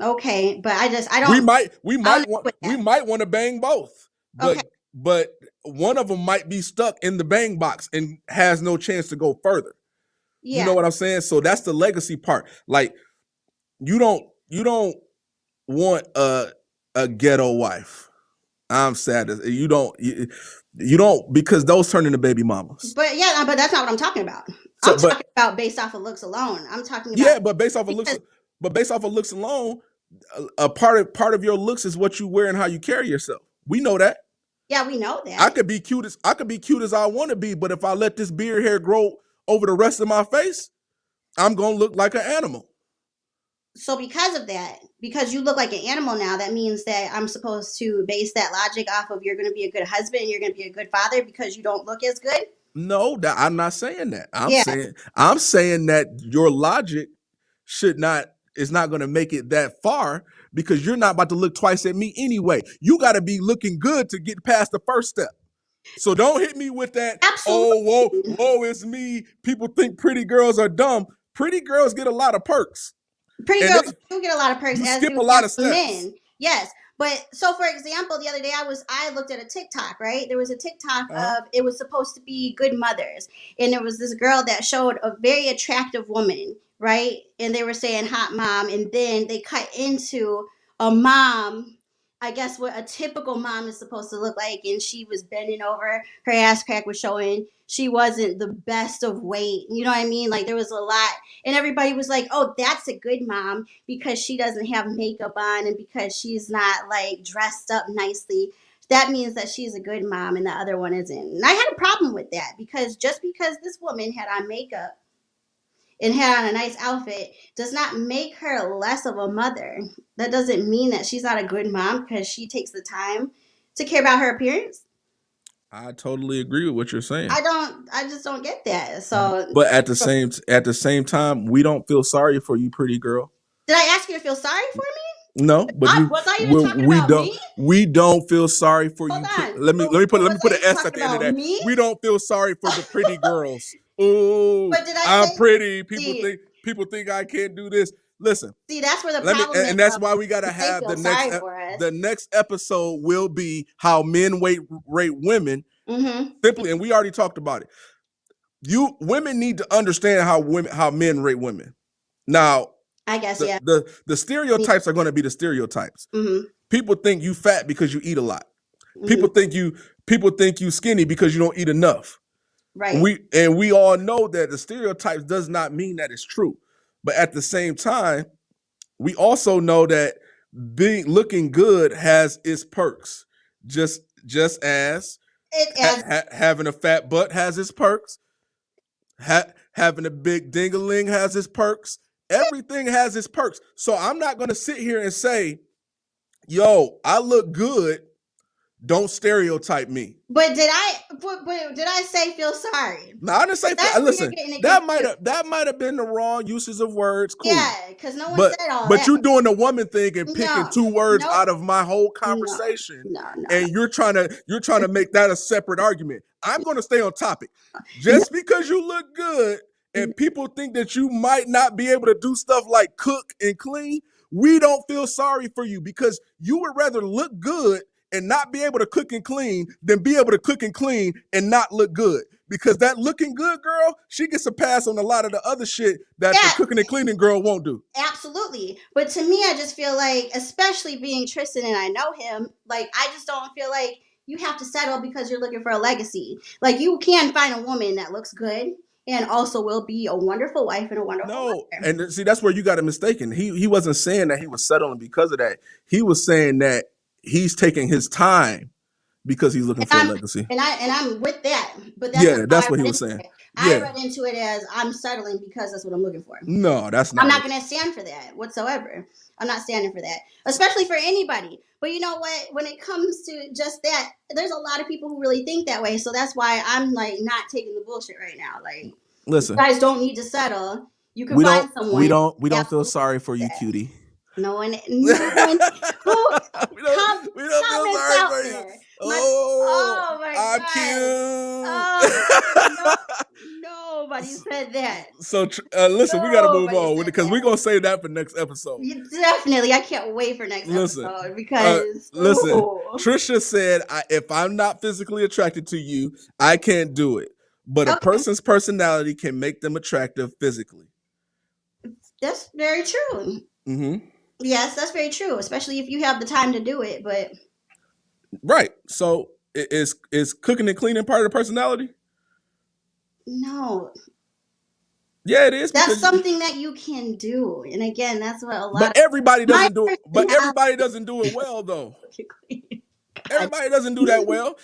Okay, but I We don't. might I don't know with that. want to bang both, Okay. but one of them might be stuck in the bang box and has no chance to go further. You know Yeah. what I'm saying? So that's the legacy part. Like you don't want a ghetto wife. I'm sad. You don't, because those turn into baby mamas. But yeah, but that's not what I'm talking about. So I'm but talking about based off of looks alone. I'm talking about yeah, but because based off of looks alone, a part of your looks is what you wear and how you carry yourself. We know that. yeah, we know I that. could be cute as I want to be, but if I let this beard hair grow over the rest of my face, I'm gonna look like an animal. So because of that, because you look like an animal now, that means that I'm supposed to base that logic off of you're going to be a good husband, you're going to be a good father because you don't look as good. No, I'm not saying that. Yeah. I'm saying that your logic should not is not going to make it that far, because you're not about to look twice at me anyway. You got to be looking good to get past the first step. So don't hit me with that. Absolutely. Oh, woe is me. People think pretty girls are dumb. Pretty girls get a lot of perks, Pretty and girls do get a lot of perks, you as skip do a lot of handsome steps. men. Yes. But so for example, the other day I looked at a TikTok, right? There was a TikTok of, it was supposed to be good mothers. And there was this girl that showed a very attractive woman, right? And they were saying hot mom. And then they cut into a mom, I guess what a typical mom is supposed to look like. And she was bending over, her ass crack was showing. She wasn't the best of weight. You know what I mean? Like there was a lot. And everybody was like, oh, that's a good mom because she doesn't have makeup on and because she's not like dressed up nicely. That means that she's a good mom and the other one isn't. And I had a problem with that because just because this woman had on makeup and had on a nice outfit does not make her less of a mother. That doesn't mean that she's not a good mom because she takes the time to care about her appearance. I totally agree with what you're saying. I just don't get that. So But at the same time, we don't feel sorry for you, pretty girl. did I ask you to feel sorry for me? No, but Was I even talking about me? we don't feel sorry for Hold you. on. Let me Was put I an even S at talking the end of about that. me? We don't feel sorry for the pretty girls. Oh, But did I I'm say? pretty. See, People think I can't do this. Listen, see, that's where the let me, problem is. and that's why we gotta They have feel sorry for us. the next episode will be how men rate women. Mm-hmm. Simply, and we already talked about it. Women need to understand how men rate women. Now, I guess yeah. the stereotypes are going to be the stereotypes. Mm-hmm. People think you fat because you eat a lot. Mm-hmm. People think you skinny because you don't eat enough. Right. We all know that the stereotypes does not mean that it's true. But at the same time, we also know that looking good has its perks. Just as having a fat butt has its perks. Having a big ding-a-ling has its perks. Everything has its perks. So I'm not going to sit here and say, yo, I look good. Don't stereotype me. But did I say feel sorry? No, I didn't say. Listen, that might have been the wrong uses of words. Cool. Yeah, because no one said all that. But you're doing the woman thing and picking two words out of my whole conversation, and you're trying to make that a separate argument. I'm going to stay on topic. Just because you look good and people think that you might not be able to do stuff like cook and clean, we don't feel sorry for you, because you would rather look good and not be able to cook and clean than be able to cook and clean and not look good. Because that looking good girl, she gets a pass on a lot of the other shit that the cooking and cleaning girl won't do. Absolutely. But to me, I just feel like, especially being Tristan and I know him, like I just don't feel like you have to settle because you're looking for a legacy. Like you can find a woman that looks good and also will be a wonderful wife and a wonderful No, mother. and see that's where you got it mistaken. He wasn't saying that he was settling because of that. He was saying that he's taking his time because he's looking And for a I'm legacy. and I'm with that, but that's not Yeah, how that's I what he read was into saying. it. I Yeah. read into it as I'm settling because that's what I'm looking for. No, that's I'm not not what. going to stand for that whatsoever. I'm not standing for that, especially for anybody. But you know what? When it comes to just that, there's a lot of people who really think that way. So that's why I'm like not taking the bullshit right now. Like, you Listen, guys don't need to settle. You can we don't find we someone. don't we don't feel Absolutely sorry for you, that. cutie. No one who we don't com- we don't feel comments sorry out for you. there. Oh, Oh my I'm god. cute. Oh no, nobody said that. So listen, we got to move Nobody on said because we're that. gonna save that for next episode. Definitely, I can't wait for next Listen, episode because listen. ooh. Trisha said, "If I'm not physically attracted to you, I can't do it. But a Okay, person's personality can make them attractive physically." that's very true. Hmm. Yes, that's very true, especially if you have the time to do it. But Right. So is cooking and cleaning part of the personality? no, Yeah, it is that's because. something that you can do. And again, that's what a lot But of everybody my doesn't do it. But personality. everybody doesn't do it well, though. God. Everybody doesn't do that well.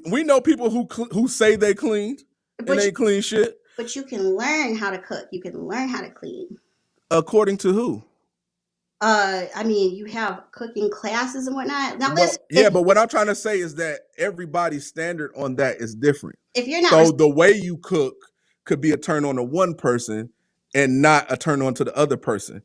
We know people who say they cleaned and But you ain't clean shit. but you can learn how to cook. You can learn how to clean. According to who? I mean, you have cooking classes and whatnot. Now, listen, Well, yeah, but what I'm trying to say is that everybody's standard on that is different. if you're not, So the way you cook could be a turn on to one person and not a turn on to the other person.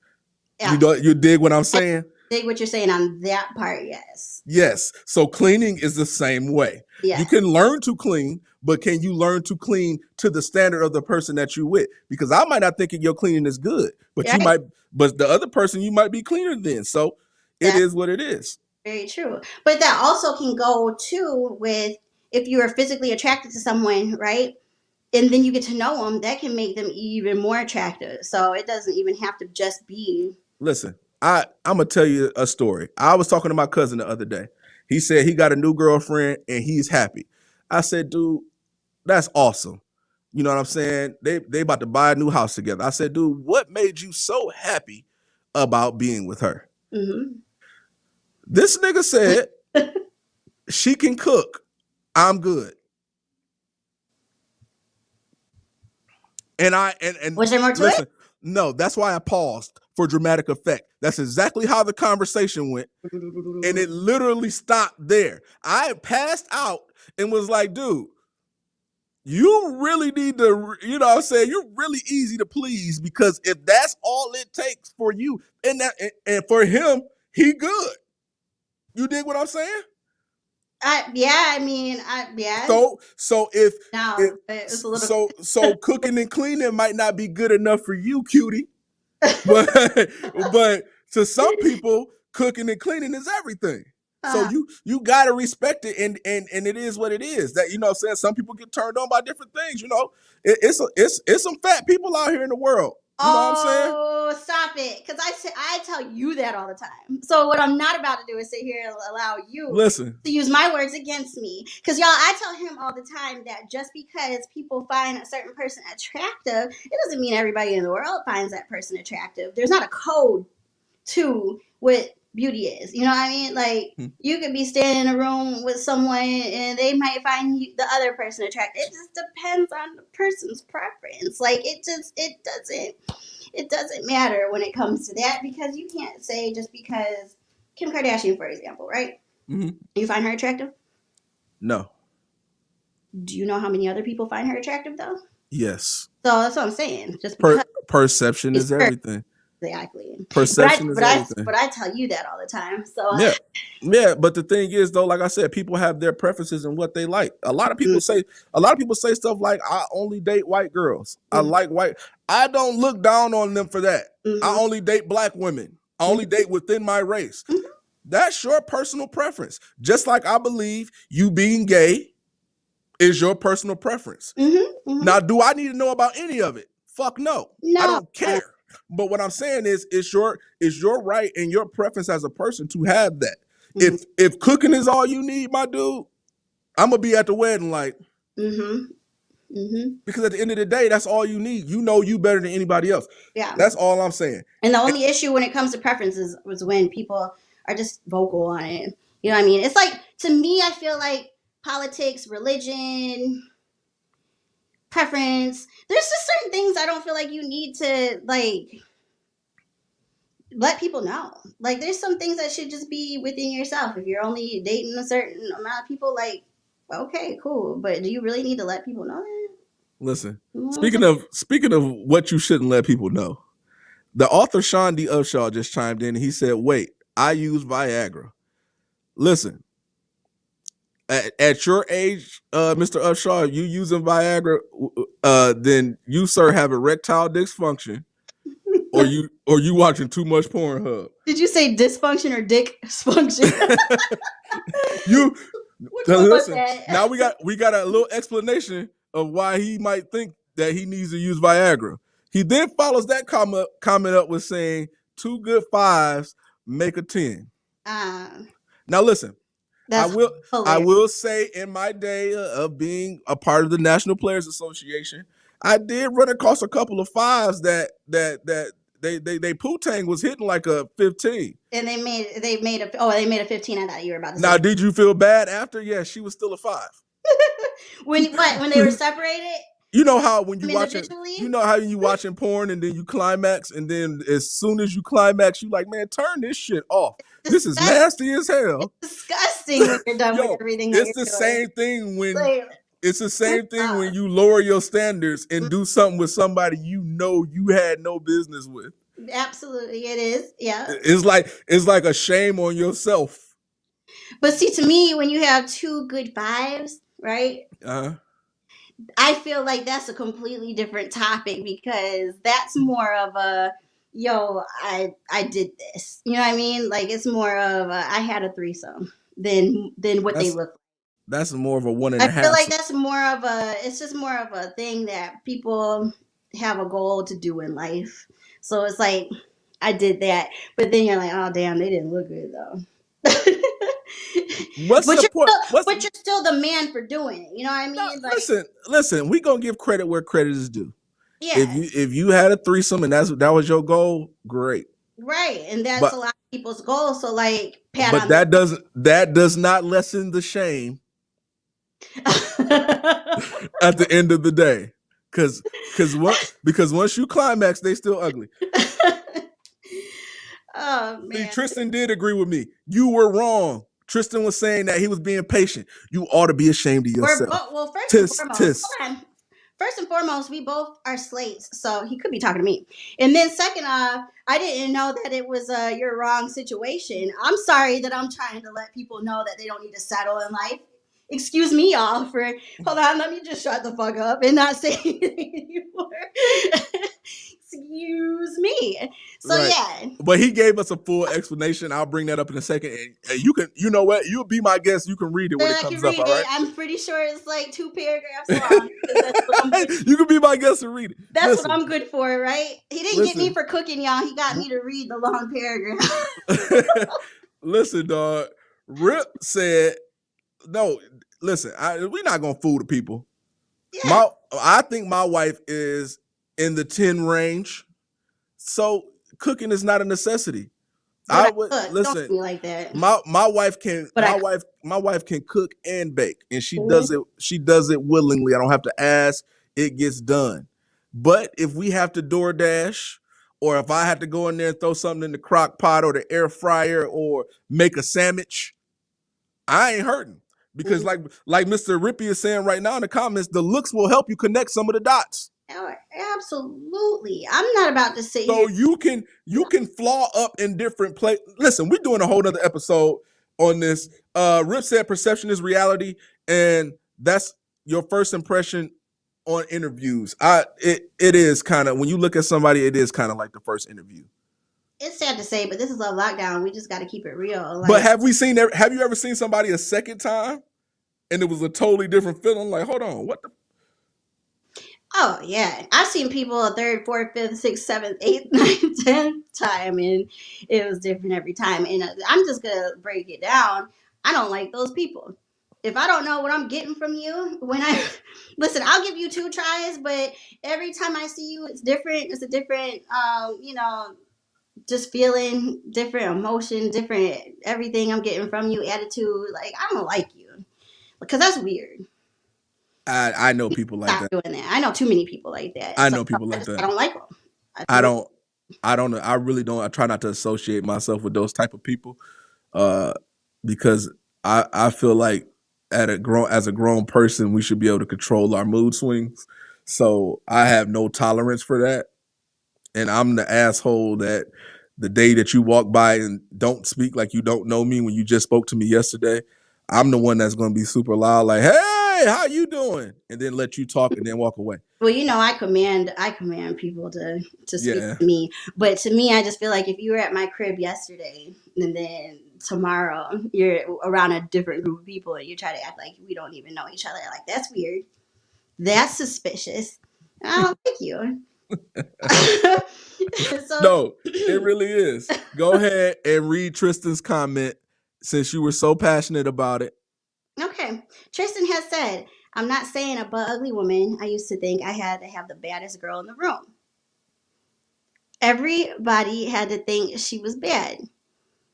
yeah, You dig what I'm saying? dig what you're saying on that part. Yes, Yes. So cleaning is the same way. You yeah, can learn to clean, but can you learn to clean to the standard of the person that you with? Because I might not think your cleaning is good, but right. but the other person you might be cleaner than. So it That's is what it is. very true. But that also can go too with if you are physically attracted to someone, right? And then you get to know them, that can make them even more attractive. So it doesn't even have to just be. Listen, I'm gonna tell you a story. I was talking to my cousin the other day. He said he got a new girlfriend and he's happy. I said, dude, that's awesome. You know what I'm saying? They about to buy a new house together. I said, dude, what made you so happy about being with her? Mm-hmm. This nigga said she can cook. I'm good. And Was there more to listen, no, that's why I paused for dramatic effect. That's exactly how the conversation went. it? And it literally stopped there. I passed out and was like, dude, you really need to, you know what I'm saying? You're really easy to please because if that's all it takes for you and for him, he good. You dig what I'm saying? Yeah, I mean, yeah. So if Now it's a little. so cooking and cleaning might not be good enough for you, cutie. But but to some people, cooking and cleaning is everything. So you gotta respect it, and it is what it is. That you know, what I'm saying some people get turned on by different things. You know, it's some fat people out here in the world. You know what I'm saying? Oh, stop it! Because I tell you that all the time. So what I'm not about to do is sit here and allow you Listen, to use my words against me. Because y'all, I tell him all the time that just because people find a certain person attractive, it doesn't mean everybody in the world finds that person attractive. There's not a code to what beauty is. You know what I mean? Like you could be standing in a room with someone and they might find the other person attractive. It just depends on the person's preference. Like it doesn't matter when it comes to that because you can't say just because Kim Kardashian, for example, right? mm-hmm. You find her attractive? No. Do you know how many other people find her attractive though? Yes. So that's what I'm saying. Just because Perception it's is her. everything. Exactly. Perception is everything. But I tell you that all the time. So Yeah. But the thing is, though, like I said, people have their preferences and what they like. A lot of people say stuff like, "I only date white girls. I like white." I don't look down on them for that. I only date black women. I only date within my race. That's your personal preference. Just like I believe you being gay is your personal preference. Now, do I need to know about any of it? Fuck no. I don't care. But what I'm saying is, it's your right and your preference as a person to have that. If cooking is all you need, my dude, I'm gonna be at the wedding like, Mm-hmm. Because at the end of the day, that's all you need. You know you better than anybody else. Yeah. That's all I'm saying. And the only issue when it comes to preferences was when people are just vocal on it. You know what I mean? It's like, to me, I feel like politics, religion, preference, there's just certain things I don't feel like you need to, like, let people know. Like, there's some things that should just be within yourself. If you're only dating a certain amount of people, like, okay, cool. But do you really need to let people know that? Listen, You know what I'm speaking of what you shouldn't let people know, the author Sean D. Upshaw just chimed in and he said, "Wait, I use Viagra." Listen, at your age, Mr. Upshaw, if you using Viagra, then you, sir, have erectile dysfunction, or you watching too much Pornhub. Did you say dysfunction or dick dysfunction? You Which one was listen. that? Now we got a little explanation of why he might think that he needs to use Viagra. He then follows that comment up with saying, "2 good 5s make a 10." Now listen, I will say, in my day of being a part of the National Players Association, I did run across a couple of 5s that they Poo-Tang was hitting like a 15. And they made a 15. I thought you were about to say. Now, did you feel bad after? Yeah, she was still a 5. when they were separated? You know how when you watching, individually? you know how you watching porn and then you climax, and then as soon as you climax, you like, man, turn this shit off. This is nasty as hell. It's disgusting when you're done with everything. It's the same thing when it's the same thing when you lower your standards and do something with somebody you know you had no business with. Absolutely, it is. Yeah. It's like a shame on yourself. But see, to me, when you have 2 good 5s, right? I feel like that's a completely different topic, because that's more of a, yo, I did this. You know what I mean? Like, it's more of a, I had a threesome than what they look like. That's more of a 1.5. I feel like that's more of a, it's just more of a thing that people have a goal to do in life. So it's like, I did that. But then you're like, oh, damn, they didn't look good, though. But you're still the man for doing it. You know what I mean? No, like, listen. We gonna give credit where credit is due. Yeah. If you had a threesome and that was your goal, great. Right, and that's a lot of people's goal. So like, that does not lessen the shame at the end of the day, because once you climax, they still ugly. Oh man! See, Tristan did agree with me. You were wrong. Tristan was saying that he was being patient. You ought to be ashamed of yourself. Well, first and foremost, we both are slates, so he could be talking to me. And then second off, I didn't know that it was your wrong situation. I'm sorry that I'm trying to let people know that they don't need to settle in life. Excuse me, y'all, for hold on, let me just shut the fuck up and not say anything anymore. Excuse me. So right. Yeah. But he gave us a full explanation. I'll bring that up in a second. And you can, you know what? You'll be my guest. You can read it when it comes up. All right? I'm pretty sure it's like 2 paragraphs long. You can be my guest and read it. That's what I'm good for, right? He didn't get me for cooking, y'all. He got me to read the long paragraph. Listen, dog. Rip said, no, listen, we're not going to fool the people. Yeah. I think my wife is in the 10 range. So cooking is not a necessity. I would listen. Don't be like that. My wife can my wife can cook and bake, and she does it willingly. I don't have to ask. It gets done. But if we have to DoorDash, or if I have to go in there and throw something in the crock pot or the air fryer or make a sandwich, I ain't hurting. Because like Mr. Rippy is saying right now in the comments, the looks will help you connect some of the dots. Absolutely. I'm not about to say so you can flaw up in different places. Listen, we're doing a whole nother episode on this. Rip said perception is reality, and that's your first impression on interviews. It is kind of, when you look at somebody, it is kind of like the first interview. It's sad to say, but this is a lockdown. We just got to keep it real. But have you ever seen somebody a second time and it was a totally different feeling? Like, hold on, what the? Oh yeah, I've seen people a 3rd, 4th, 5th, 6th, 7th, 8th, 9th, 10th time, and it was different every time. And I'm just gonna break it down. I don't like those people. if I don't know what I'm getting from you, when I listen, I'll give you 2 tries, but every time I see you, it's different. It's a different, just feeling, different emotion, different everything I'm getting from you, attitude. Like, I don't like you because that's weird. I know people like Stop that. doing that. I know too many people like that. I So know people like I that. don't like them. I don't. I don't. I really don't. I try not to associate myself with those type of people, uh, because I feel like as a grown person, we should be able to control our mood swings. So I have no tolerance for that, and I'm the asshole that the day that you walk by and don't speak like you don't know me when you just spoke to me yesterday, I'm the one that's going to be super loud, like, "Hey, how you doing?" and then let you talk and then walk away. Well, I command people to speak Yeah. to me. But to me, I just feel like if you were at my crib yesterday and then tomorrow you're around a different group of people and you try to act like we don't even know each other, like that's weird. That's suspicious. I don't like you. So No, it really is. Go ahead and read Tristan's comment since you were so passionate about it. okay. Tristan has said, I'm not saying a butt ugly woman. I used to think I had to have the baddest girl in the room. Everybody had to think she was bad.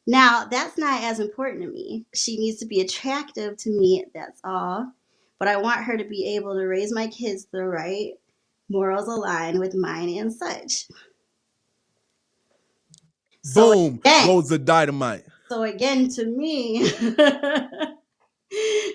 Now, that's not as important to me. She needs to be attractive to me, that's all. But I want her to be able to raise my kids the right morals align with mine and such. So Boom again, goes the dynamite. to me,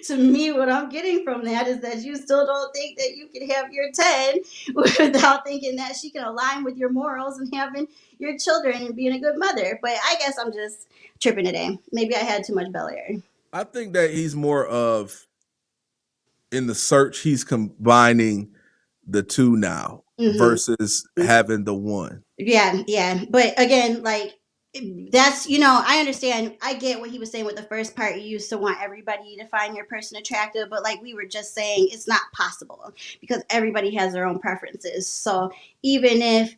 to me, what I'm getting from that is that you still don't think that you can have your 10 without thinking that she can align with your morals and having your children and being a good mother. But I guess I'm just tripping today. Maybe I had too much Bel Air. I think that he's more of in the search, he's combining the two now Mm-hmm. versus having the one. Yeah. But again, like, that's, I understand. I get what he was saying with the first part. You used to want everybody to find your person attractive, but like we were just saying, it's not possible because everybody has their own preferences. So even if,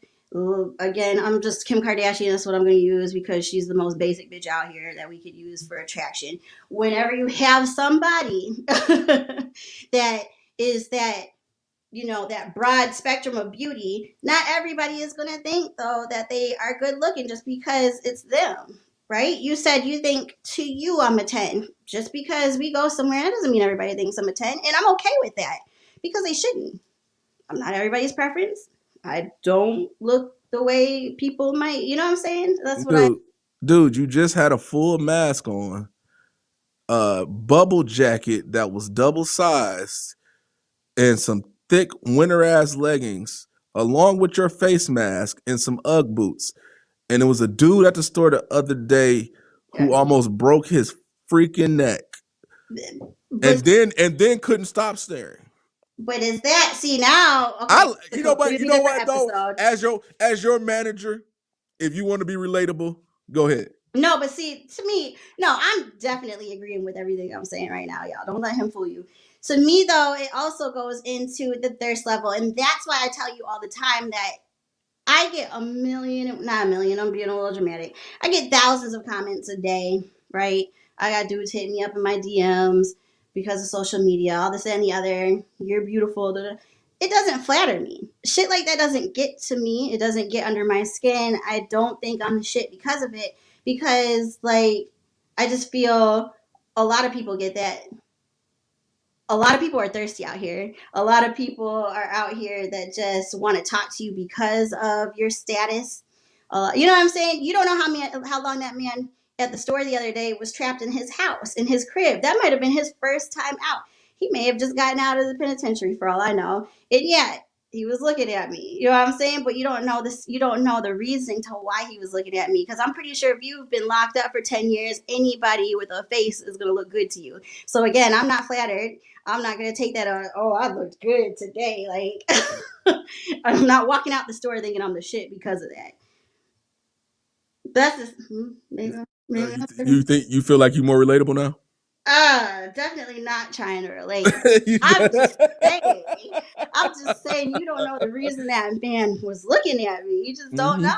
again, I'm just Kim Kardashian, that's what I'm going to use because she's the most basic bitch out here that we could use for attraction. Whenever you have somebody that is that broad spectrum of beauty, not everybody is going to think though that they are good looking just because it's them, right? You said you think to you I'm a 10. Just because we go somewhere, that doesn't mean everybody thinks I'm a 10, and I'm okay with that because they shouldn't. I'm not everybody's preference. I don't look the way people might, you know what I'm saying? That's what I Dude, you just had a full mask on, a bubble jacket that was double sized, and some thick winter ass leggings, along with your face mask and some UGG boots. And it was a dude at the store the other day who almost broke his freaking neck, but and then couldn't stop staring. but is that see now okay, it's a You know what? You completely know different what though? episode. As your manager, if you want to be relatable, go ahead. No, but see, to me, no, I'm definitely agreeing with everything I'm saying right now, y'all. Don't let him fool you. To me, though, it also goes into the thirst level. And that's why I tell you all the time that I get a million, not a million, I'm being a little dramatic. I get thousands of comments a day, right? I got dudes hitting me up in my DMs because of social media, all this and the other. You're beautiful. Da, da. It doesn't flatter me. Shit like that doesn't get to me. It doesn't get under my skin. I don't think I'm the shit because of it. Because, like, I just feel a lot of people get that. A lot of people are thirsty out here. A lot of people are out here that just want to talk to you because of your status. You know what I'm saying? You don't know how long that man at the store the other day was trapped in his house, in his crib. That might have been his first time out. He may have just gotten out of the penitentiary for all I know. And yet, he was looking at me. You know what I'm saying? But you don't know this. You don't know the reason to why he was looking at me. Because I'm pretty sure if you've been locked up for 10 years, anybody with a face is going to look good to you. So again, I'm not flattered. I'm not gonna take that on. Oh, I looked good today. Like I'm not walking out the store thinking I'm the shit because of that. That's just maybe. You feel like you're more relatable now? Definitely not trying to relate. I'm just saying. I'm just saying you don't know the reason that man was looking at me. You just don't know.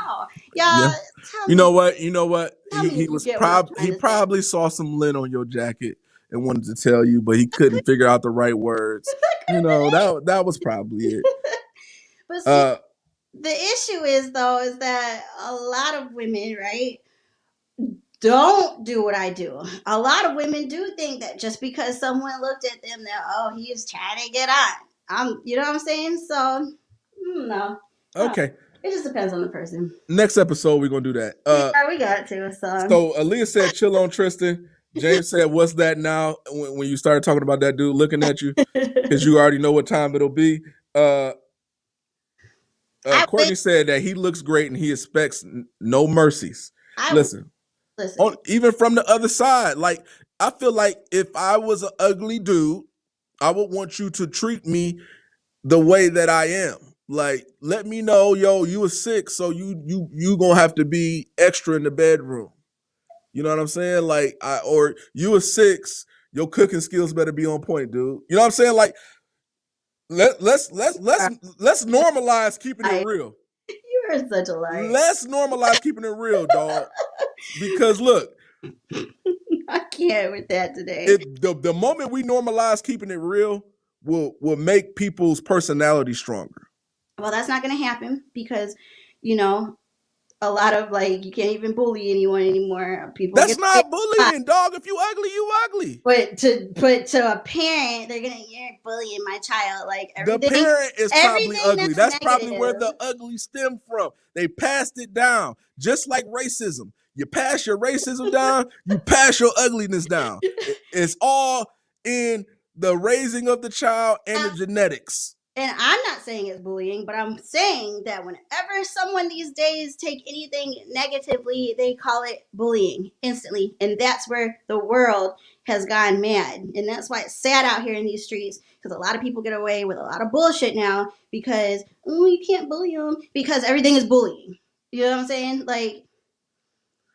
Y'all, Yeah. tell You me. know what? You know what? Tell me if you get what I'm trying He to say. probably saw some lint on your jacket and wanted to tell you, but he couldn't figure out the right words. You know, that was probably it. But see, the issue is though, is that a lot of women, right, don't do what I do. A lot of women do think that just because someone looked at them, that oh, he's trying to get on. You know what I'm saying? So no. Okay. It just depends on the person. Next episode we're gonna do that. Yeah, we got to. So Aaliyah said, "Chill on Tristan." James said, "What's that now?" When you started talking about that dude looking at you, because you already know what time it'll be. Courtney said that he looks great and he expects no mercies. Listen. Even from the other side, like I feel like if I was an ugly dude, I would want you to treat me the way that I am. Like, let me know, yo, you a 6, so you gonna have to be extra in the bedroom. You know what I'm saying? Like, or you a 6, your cooking skills better be on point, dude. You know what I'm saying? Like, let's normalize keeping it real. You are such a liar. Let's normalize keeping it real, dog. Because look, I can't with that today. The moment we normalize keeping it real will make people's personality stronger. Well, that's not going to happen because, you know, a lot of like you can't even bully anyone anymore. People. That's not bullying, dog. If you ugly, you ugly. But to a parent, they're gonna you're bullying my child. Like the parent is probably ugly. That's probably where the ugly stem from. They passed it down, just like racism. You pass your racism down, you pass your ugliness down. It's all in the raising of the child and the genetics. And I'm not saying it's bullying, but I'm saying that whenever someone these days take anything negatively, they call it bullying instantly. And that's where the world has gone mad. And that's why it's sad out here in these streets, because a lot of people get away with a lot of bullshit now because, oh, you can't bully them because everything is bullying. You know what I'm saying? Like,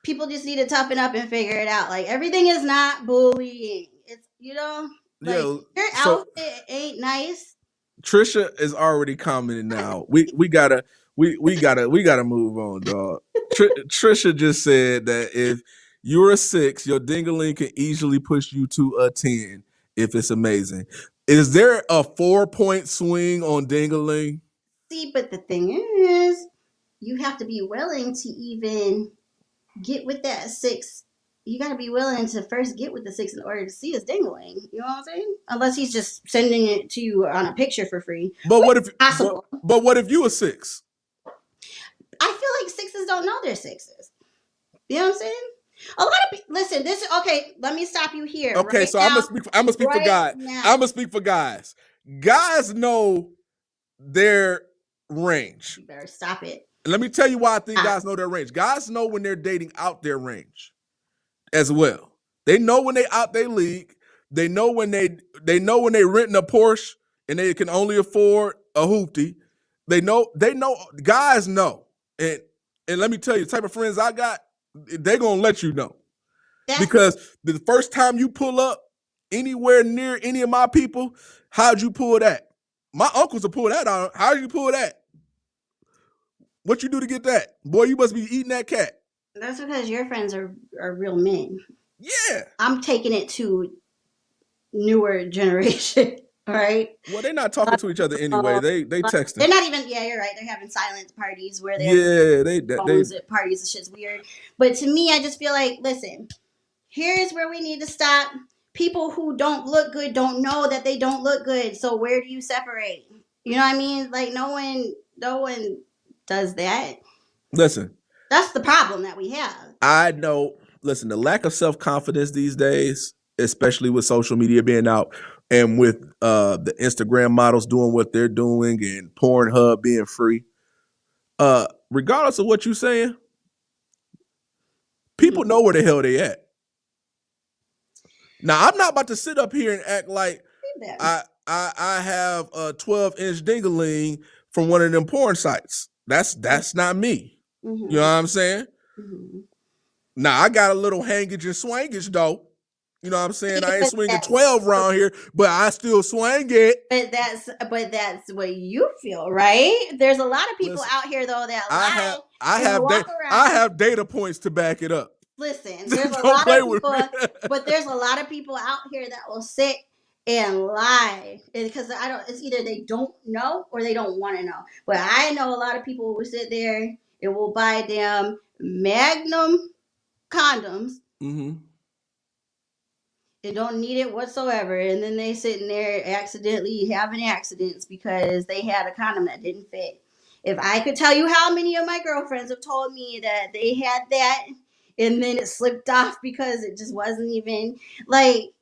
people just need to toughen up and figure it out. Like, everything is not bullying. It's, you know, like, your outfit ain't nice. Trisha is already commenting now. We gotta move on, dog. Trisha just said that if you're a 6, your ding-a-ling can easily push you to a 10 if it's amazing. Is there a 4-point swing on ding-a-ling? See, but the thing is, you have to be willing to even get with that 6. You got to be willing to first get with the 6 in order to see his ding-a-ling. You know what I'm saying? Unless he's just sending it to you on a picture for free. But what if possible? But what if you a 6? I feel like 6s don't know they're 6s. You know what I'm saying? A lot of people listen. This okay. Let me stop you here. Okay, so I'm gonna speak for guys. I'm gonna speak for guys. Guys know their range. You better stop it. Let me tell you why I think guys know their range. Guys know when they're dating out their range as well. They know when they out their league. They know when they renting a Porsche and they can only afford a hoopty. They know guys know. And let me tell you, the type of friends I got, they're gonna let you know. Because the first time you pull up anywhere near any of my people, how'd you pull that? My uncles will pull that on. How'd you pull that? What you do to get that? Boy, you must be eating that cat. That's because your friends are real men. Yeah. I'm taking it to newer generation, right? Well, they're not talking to each other anyway. They texting. They're not even, yeah, you're right. They're having silent parties where they phones at parties. This shit's weird. But to me, I just feel like, listen, here's where we need to stop. People who don't look good don't know that they don't look good. So where do you separate? You know what I mean? Like no one does that. Listen. That's the problem that we have. I know. Listen, the lack of self-confidence these days, especially with social media being out and with the Instagram models doing what they're doing and Pornhub being free, regardless of what you're saying, people know where the hell they at. Now, I'm not about to sit up here and act like I have a 12-inch ding-a-ling from one of them porn sites. That's not me. Mm-hmm. You know what I'm saying? Mm-hmm. Now, I got a little hangage and swangage, though. You know what I'm saying? I ain't swinging 12 around here, but I still swing it. But that's what you feel, right? There's a lot of people out here, though, that I have data points to back it up. Listen, there's a Don't lot play of with people, me. but there's a lot of people out here that will sit and lie because I don't. It's either they don't know or they don't want to know. But I know a lot of people who will sit there and will buy damn Magnum condoms Hmm. and don't need it whatsoever, and then they sitting there accidentally having accidents because they had a condom that didn't fit. If I could tell you how many of my girlfriends have told me that they had that and then it slipped off because it just wasn't even like.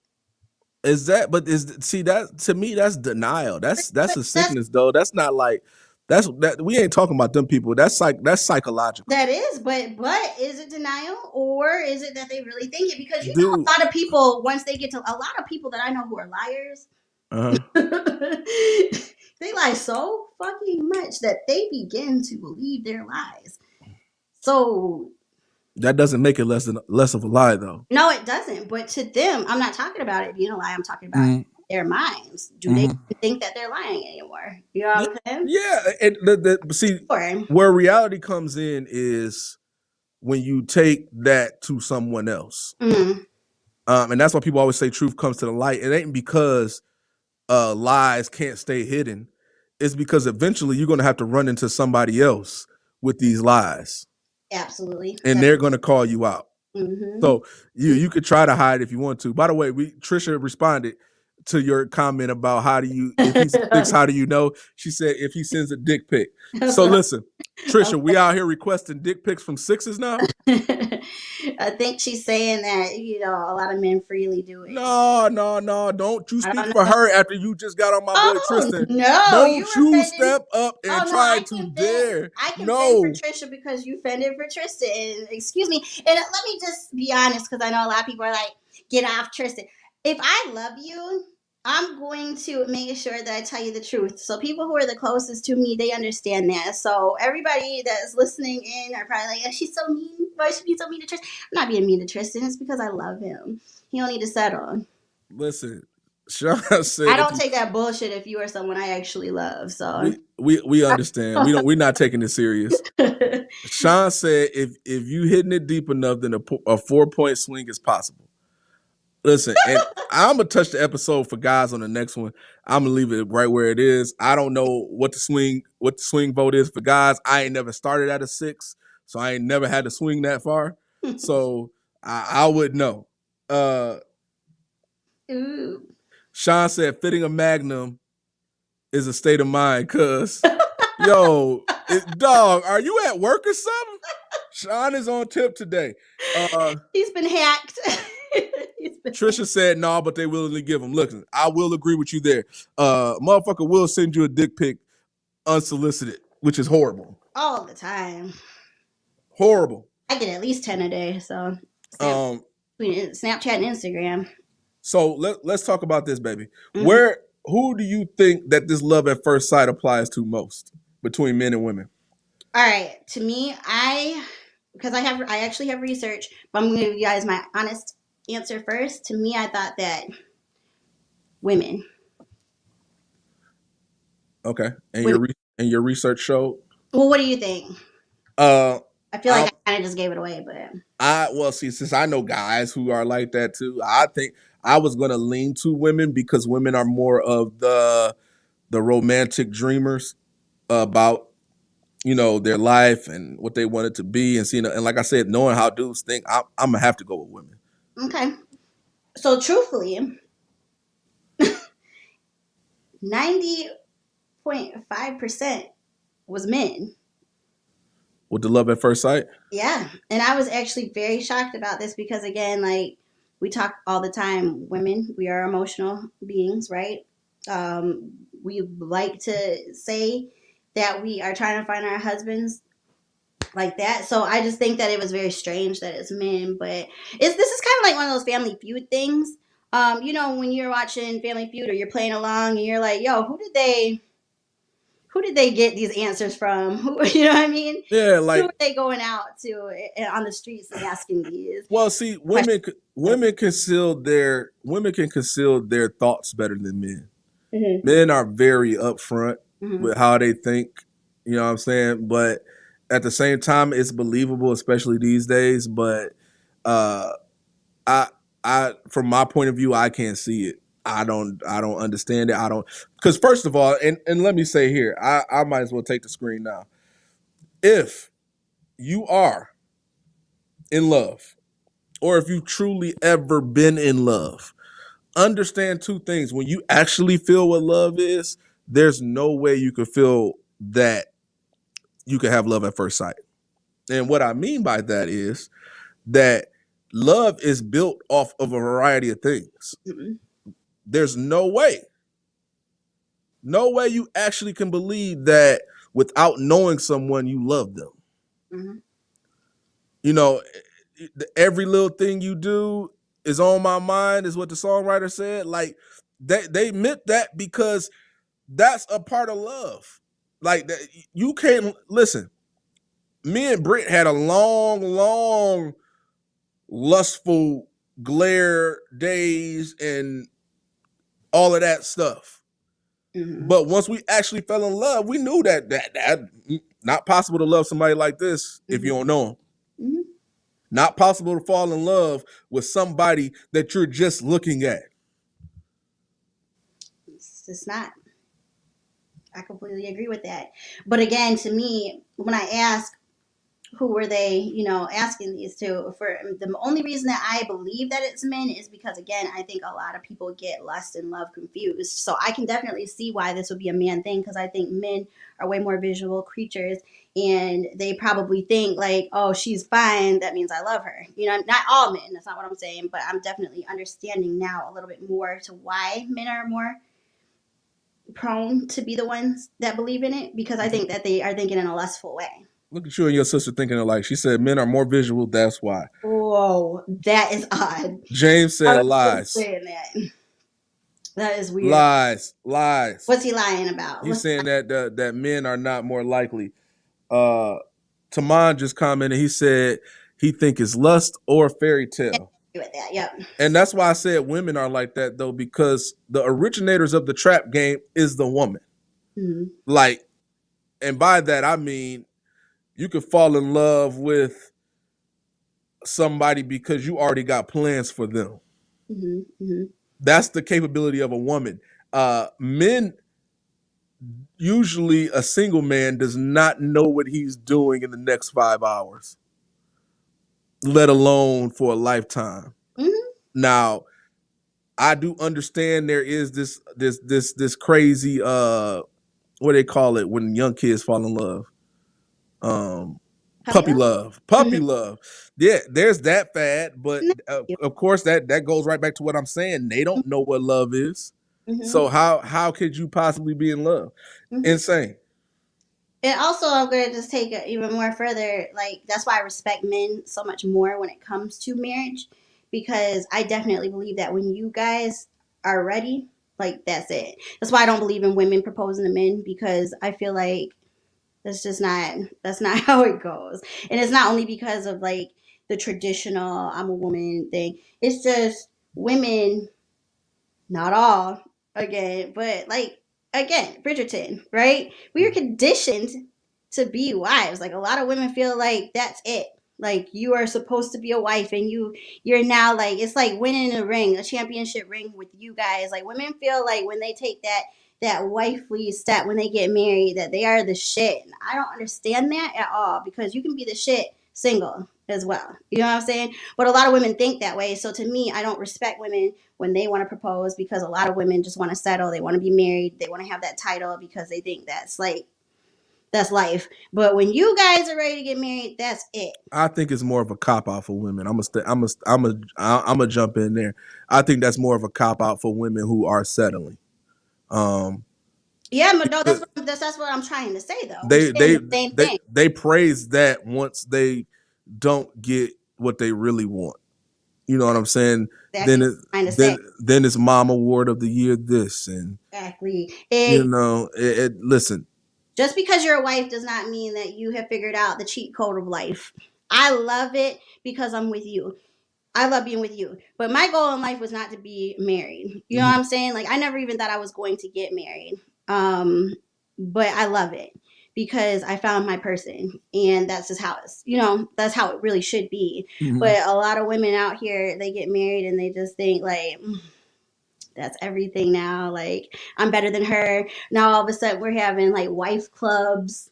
Is that? But is see that to me? That's denial. That's a That's sickness, though. That's not like that. We ain't talking about them people. That's psychological, that is, but is it denial or is it that they really think it? Because dude. a lot of people, once they get to a lot of people that I know who are liars, Uh-huh. they lie so fucking much that they begin to believe their lies. So That doesn't make it less of a lie, though. no, it doesn't. But to them, I'm not talking about it being a lie. I'm talking about Mm-hmm. their minds. Do they Mm-hmm. think that they're lying anymore? You know Yeah, what I'm saying? yeah. And see Or where reality comes in is when you take that to someone else. mm, And that's why people always say truth comes to the light. It ain't because lies can't stay hidden. It's because eventually you're going to have to run into somebody else with these lies, absolutely. and they're going to call you out. Mm-hmm. So you could try to hide if you want to. By the way, Trisha responded to your comment about if he's a six, how do you know? She said if he sends a dick pic. So listen, Trisha, we out here requesting dick pics from sixes now. I think she's saying that a lot of men freely do it. No. Don't you I speak don't for know. her after you just got on my boy Oh Tristan. no, you Don't you offended. step up Oh and no, try to dare. I can fend for No. Trisha because you fended for Tristan. And excuse me, and let me just be honest because I know a lot of people are like, "Get off Tristan." If I love you, I'm going to make sure that I tell you the truth. So people who are the closest to me, they understand that. So everybody that's listening in are probably like, "Oh, she's so mean. Why should she be so mean to Tristan?" I'm not being mean to Tristan. It's because I love him. He don't need to settle. Listen, Sean I said if don't you take that bullshit if you are someone I actually love. So we understand. We're not taking it serious. Sean said if you hitting it deep enough, then a 4-point swing is possible. Listen, and I'm gonna touch the episode for guys on the next one. I'm gonna leave it right where it is. I don't know what the swing vote is for guys. I ain't never started at a 6, so I ain't never had to swing that far. So I would know. Ooh. Sean said fitting a Magnum is a state of mind, cuz yo, dog, are you at work or something? Sean is on tip today. He's been hacked. Trisha said no, but they willingly give him. Look, I will agree with you there. Motherfucker will send you a dick pic unsolicited, which is horrible. All the time. Horrible. I get at least 10 a day. So Snapchat and Instagram. So let's talk about this, baby. Mhm. Who do you think that this love at first sight applies to most between men and women? All right. To me, because I actually have research, but I'm going to give you guys my honest answer first. To me, I thought that women. Okay, and Women. your research showed. Well, what do you think? Uh, I feel like I kind of just gave it away, but see, since I know guys who are like that too, I think I was gonna lean to women because women are more of the romantic dreamers about their life and what they want it to be, and seeing and like I said, knowing how dudes think, I'm gonna have to go with women. okay. So truthfully, 90.5% was men. With the love at first sight. Yeah. And I was actually very shocked about this because, again, like we talk all the time, women, we are emotional beings, right? We like to say that we are trying to find our husbands like that. So I just think that it was very strange that it's men, but this is kind of like one of those Family Feud things. When you're watching Family Feud or you're playing along and you're like, yo, who did they get these answers from? Who, you know what I mean? Yeah, Who like are they going out to on the streets and asking these well, see, questions? women conceal their thoughts better than men. Mm-hmm. Men are very upfront Mm-hmm. with how they think. You know what I'm saying? But at the same time, it's believable, especially these days. But Uh, I from my point of view, I can't see it. I don't understand it. I don't, because first of all, and let me say here, I might as well take the screen now. If you are in love, or if you've truly ever been in love, understand two things. When you actually feel what love is, there's no way you could feel that you could have love at first sight. And what I mean by that is that love is built off of a variety of things. There's no way you actually can believe that without knowing someone, you love them. Mm-hmm. You know, every little thing you do is on my mind, is what the songwriter said. Like, they meant that because that's a part of love. Like, that, you can't listen. Me and Britt had a long, lustful glare days and all of that stuff. Mm-hmm. But once we actually fell in love, we knew that not possible to love somebody like this if you don't know them. Mm-hmm. Not possible to fall in love with somebody that you're just looking at. It's not. I completely agree with that. But again, to me, when I ask who were they, asking these to, for the only reason that I believe that it's men is because, again, I think a lot of people get lust and love confused. So I can definitely see why this would be a man thing, because I think men are way more visual creatures, and they probably think like, oh, she's fine, that means I love her. Not all men, that's not what I'm saying, but I'm definitely understanding now a little bit more to why men are more prone to be the ones that believe in it, because I think that they are thinking in a lustful way. Look at you and your sister thinking alike. She said men are more visual, that's why. Whoa, that is odd. James said lies. Saying that. That is weird. Lies. What's he lying about? He's saying that men are not more likely. Taman just commented, he said he think it's lust or fairy tale. With that, yep. And that's why I said women are like that, though, because the originators of the trap game is the woman. Mm-hmm. Like, and by that I mean you could fall in love with somebody because you already got plans for them. Mm-hmm. Mm-hmm. That's the capability of a woman. Men, usually a single man does not know what he's doing in the next 5 hours, let alone for a lifetime. Mm-hmm. Now, I do understand there is this crazy what do they call it when young kids fall in love? Puppy love. Puppy love. Yeah, there's that fad, but of course that goes right back to what I'm saying. They don't know what love is. Mm-hmm. So how could you possibly be in love? Mm-hmm. Insane. And also, I'm going to just take it even more further. Like, that's why I respect men so much more when it comes to marriage, because I definitely believe that when you guys are ready, like, that's it. That's why I don't believe in women proposing to men, because I feel like that's not how it goes. And it's not only because of like the traditional I'm a woman thing. It's just women, not all, again, but like, again, Bridgerton, right? We were conditioned to be wives. Like, a lot of women feel like that's it. Like, you are supposed to be a wife, and you're now like, it's like winning a ring, a championship ring with you guys. Like, women feel like when they take that wifely step, when they get married, that they are the shit. And I don't understand that at all, because you can be the shit single as well. You know what I'm saying? But a lot of women think that way. So to me, I don't respect women when they want to propose, because a lot of women just want to settle. They want to be married. They want to have that title because they think that's life. But when you guys are ready to get married, that's it. I think it's more of a cop out for women. I'm gonna jump in there. I think that's more of a cop out for women who are settling. Yeah, but no, that's what I'm trying to say, though. They praise that once they don't get what they really want. You know what I'm saying? Exactly. Then it's Mom Award of the Year this, and exactly. Listen. Just because you're a wife does not mean that you have figured out the cheat code of life. I love it because I'm with you. I love being with you. But my goal in life was not to be married. You know what I'm saying? Like, I never even thought I was going to get married. But I love it because I found my person, and that's just how it's, that's how it really should be. Mhm. But a lot of women out here, they get married and they just think like, that's everything now. Like, I'm better than her. Now all of a sudden we're having like wife clubs.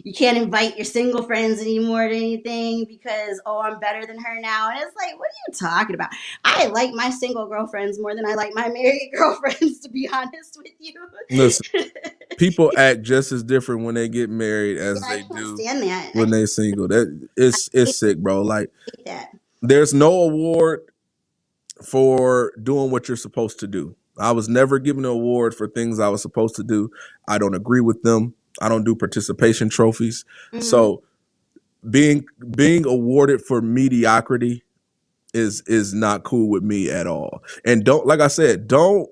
You can't invite your single friends anymore to anything because, oh, I'm better than her now. And it's like, what are you talking about? I like my single girlfriends more than I like my married girlfriends, to be honest with you. Listen, people act just as different when they get married as I they can't do stand that. when they single. That it's sick, bro. Like, hate that. there's no award for doing what you're supposed to do. I was never given an award for things I was supposed to do. I don't agree with them. I don't do participation trophies. Mhm. So being awarded for mediocrity is not cool with me at all. And don't, like I said, don't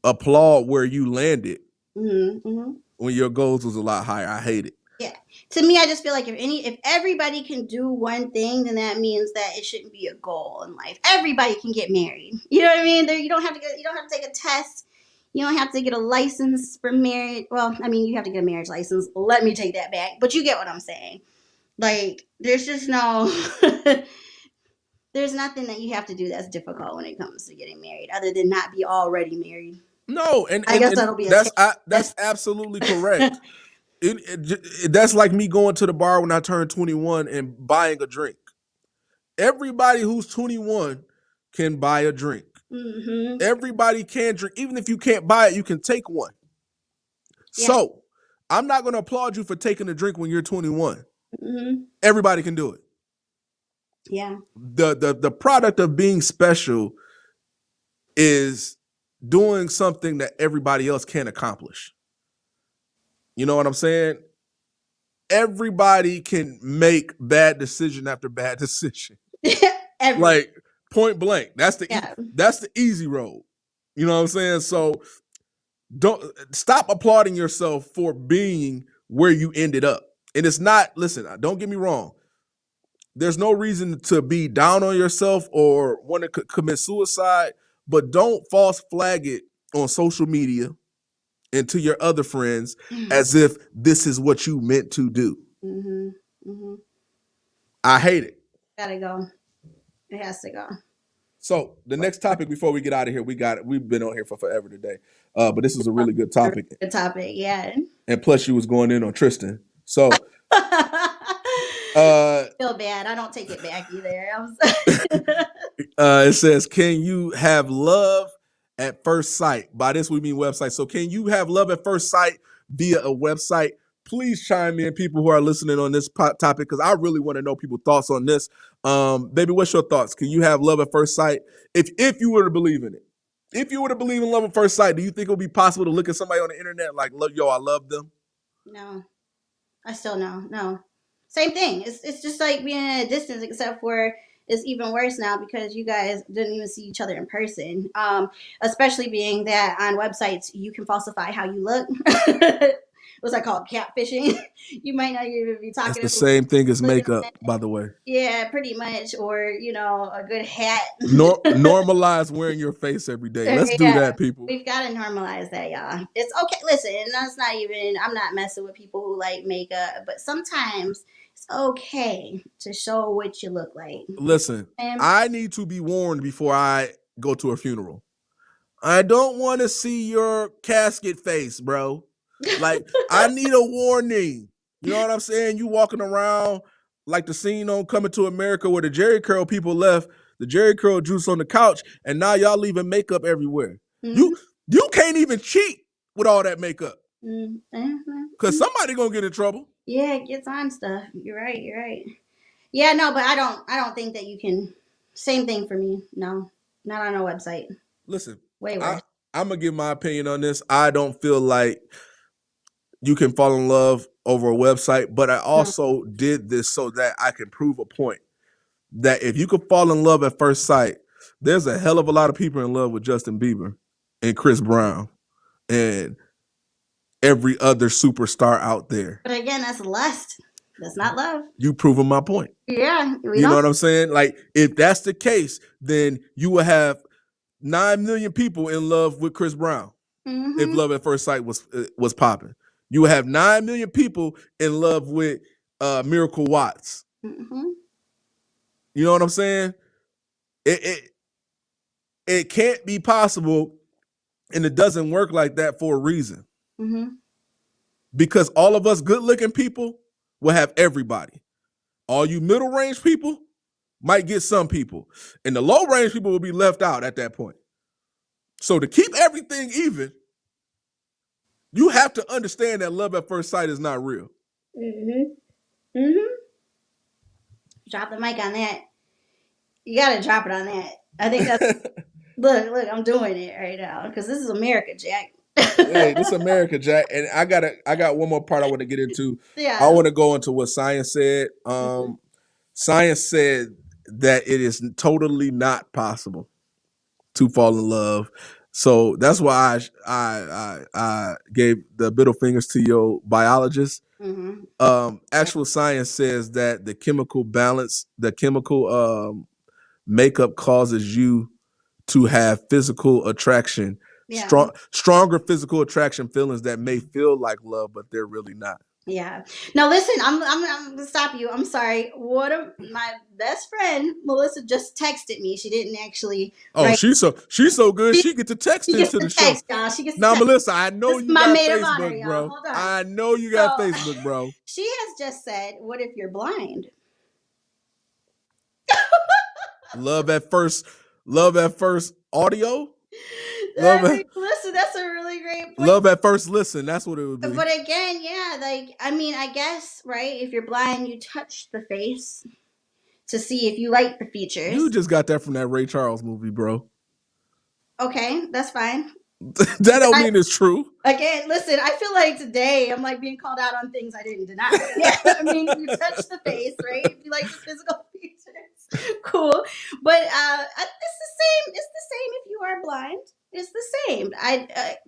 applaud where you landed when your goals was a lot higher. I hate it. Yeah. To me, I just feel like if everybody can do one thing, then that means that it shouldn't be a goal in life. Everybody can get married. You know what I mean? You don't have to take a test. You don't have to get a license for marriage. Well, I mean, you have to get a marriage license. Let me take that back. But you get what I'm saying. Like, there's just no there's nothing that you have to do that's difficult when it comes to getting married, other than not be already married. No, and I guess that'll be that's absolutely correct. That's like me going to the bar when I turned 21 and buying a drink. Everybody who's 21 can buy a drink. Mm-hmm. Everybody can drink. Even if you can't buy it, you can take one. Yeah. So I'm not going to applaud you for taking a drink when you're 21. Mm-hmm. Everybody can do it. Yeah. The product of being special is doing something that everybody else can't accomplish. You know what I'm saying? Everybody can make bad decision after bad decision. Like, point blank. That's the easy road. You know what I'm saying? So don't stop applauding yourself for being where you ended up. And it's not, listen, don't get me wrong. There's no reason to be down on yourself or want to commit suicide, but don't false flag it on social media and to your other friends as if this is what you meant to do. I hate it. Gotta go. It has to go. So the next topic before we get out of here, we've been on here for forever today. But this is a really good topic. Good topic, yeah. And plus you was going in on Tristan. So feel bad. I don't take it back either. It says, can you have love at first sight? By this we mean website. So can you have love at first sight via a website? Please chime in, people who are listening on this topic, because I really want to know people's thoughts on this. Baby, what's your thoughts? Can you have love at first sight? If you were to believe in it, if you were to believe in love at first sight, do you think it would be possible to look at somebody on the internet like, yo, I love them? No, I still no. Same thing. It's just like being at a distance, except for it's even worse now because you guys didn't even see each other in person. Especially being that on websites you can falsify how you look. What's that called? Catfishing. You might not even be talking. It's the same thing as makeup, by the way. Yeah, pretty much. Or, a good hat. Normalize wearing your face every day. Let's do that, people. We've got to normalize that, y'all. It's okay. Listen, that's not even, I'm not messing with people who like makeup, but sometimes it's okay to show what you look like. Listen, I need to be warned before I go to a funeral. I don't want to see your casket face, bro. Like, I need a warning. You know what I'm saying? You walking around like the scene on Coming to America where the Jerry Curl people left the Jerry Curl juice on the couch, and now y'all leaving makeup everywhere. You can't even cheat with all that makeup. Because somebody gonna get in trouble. Yeah, it gets on stuff. You're right. Yeah, no, but I don't think that you can. Same thing for me. No, not on a website. Listen, way worse. I'm gonna give my opinion on this. I don't feel like you can fall in love over a website, but I also did this so that I can prove a point that if you could fall in love at first sight, there's a hell of a lot of people in love with Justin Bieber and Chris Brown and every other superstar out there. But again, that's lust. That's not love. You proving my point. Yeah. You know what I'm saying? Like, if that's the case, then you will have 9 million people in love with Chris Brown if love at first sight was popping. You have 9 million people in love with Miracle Watts. Mm-hmm. You know what I'm saying? It can't be possible, and it doesn't work like that for a reason. Mm-hmm. Because all of us good-looking people will have everybody. All you middle-range people might get some people, and the low-range people will be left out at that point. So to keep everything even, you have to understand that love at first sight is not real. Mm-hmm. Mm-hmm. Drop the mic on that. You gotta drop it on that. I think that's look, I'm doing it right now because this is America, Jack. Hey, this is America, Jack, and I got one more part I want to get into. Yeah. I want to go into what science said. Mm-hmm. Science said that it is totally not possible to fall in love. So that's why I gave the middle fingers to your biologist. Mm-hmm. Actual science says that the chemical balance, the chemical makeup causes you to have physical attraction, Yeah. stronger physical attraction feelings that may feel like love, but they're really not. Yeah. Now listen, I'm gonna stop you. I'm sorry. My best friend Melissa just texted me. She didn't actually Oh, write. she's so good. She get to text She gets into the the show. text, y'all. She gets the Now, text. Melissa, I know This is you my got maid of honor, Facebook, y'all. bro. Hold on. I know you got So Facebook, bro. she has just said, "What if you're blind?" Love at first audio. Listen, that's a really great point. Love at first listen. That's what it would be. But again, yeah, like I mean, I guess right. If you're blind, you touch the face to see if you like the features. You just got that from that Ray Charles movie, bro. Okay, that's fine. That don't mean it's true. Again, listen, I feel like today I'm like being called out on things I didn't deny. Yeah, I mean, you touch the face, right? If you like the physical features, cool. But it's the same. It's the same if you are blind. It's the same.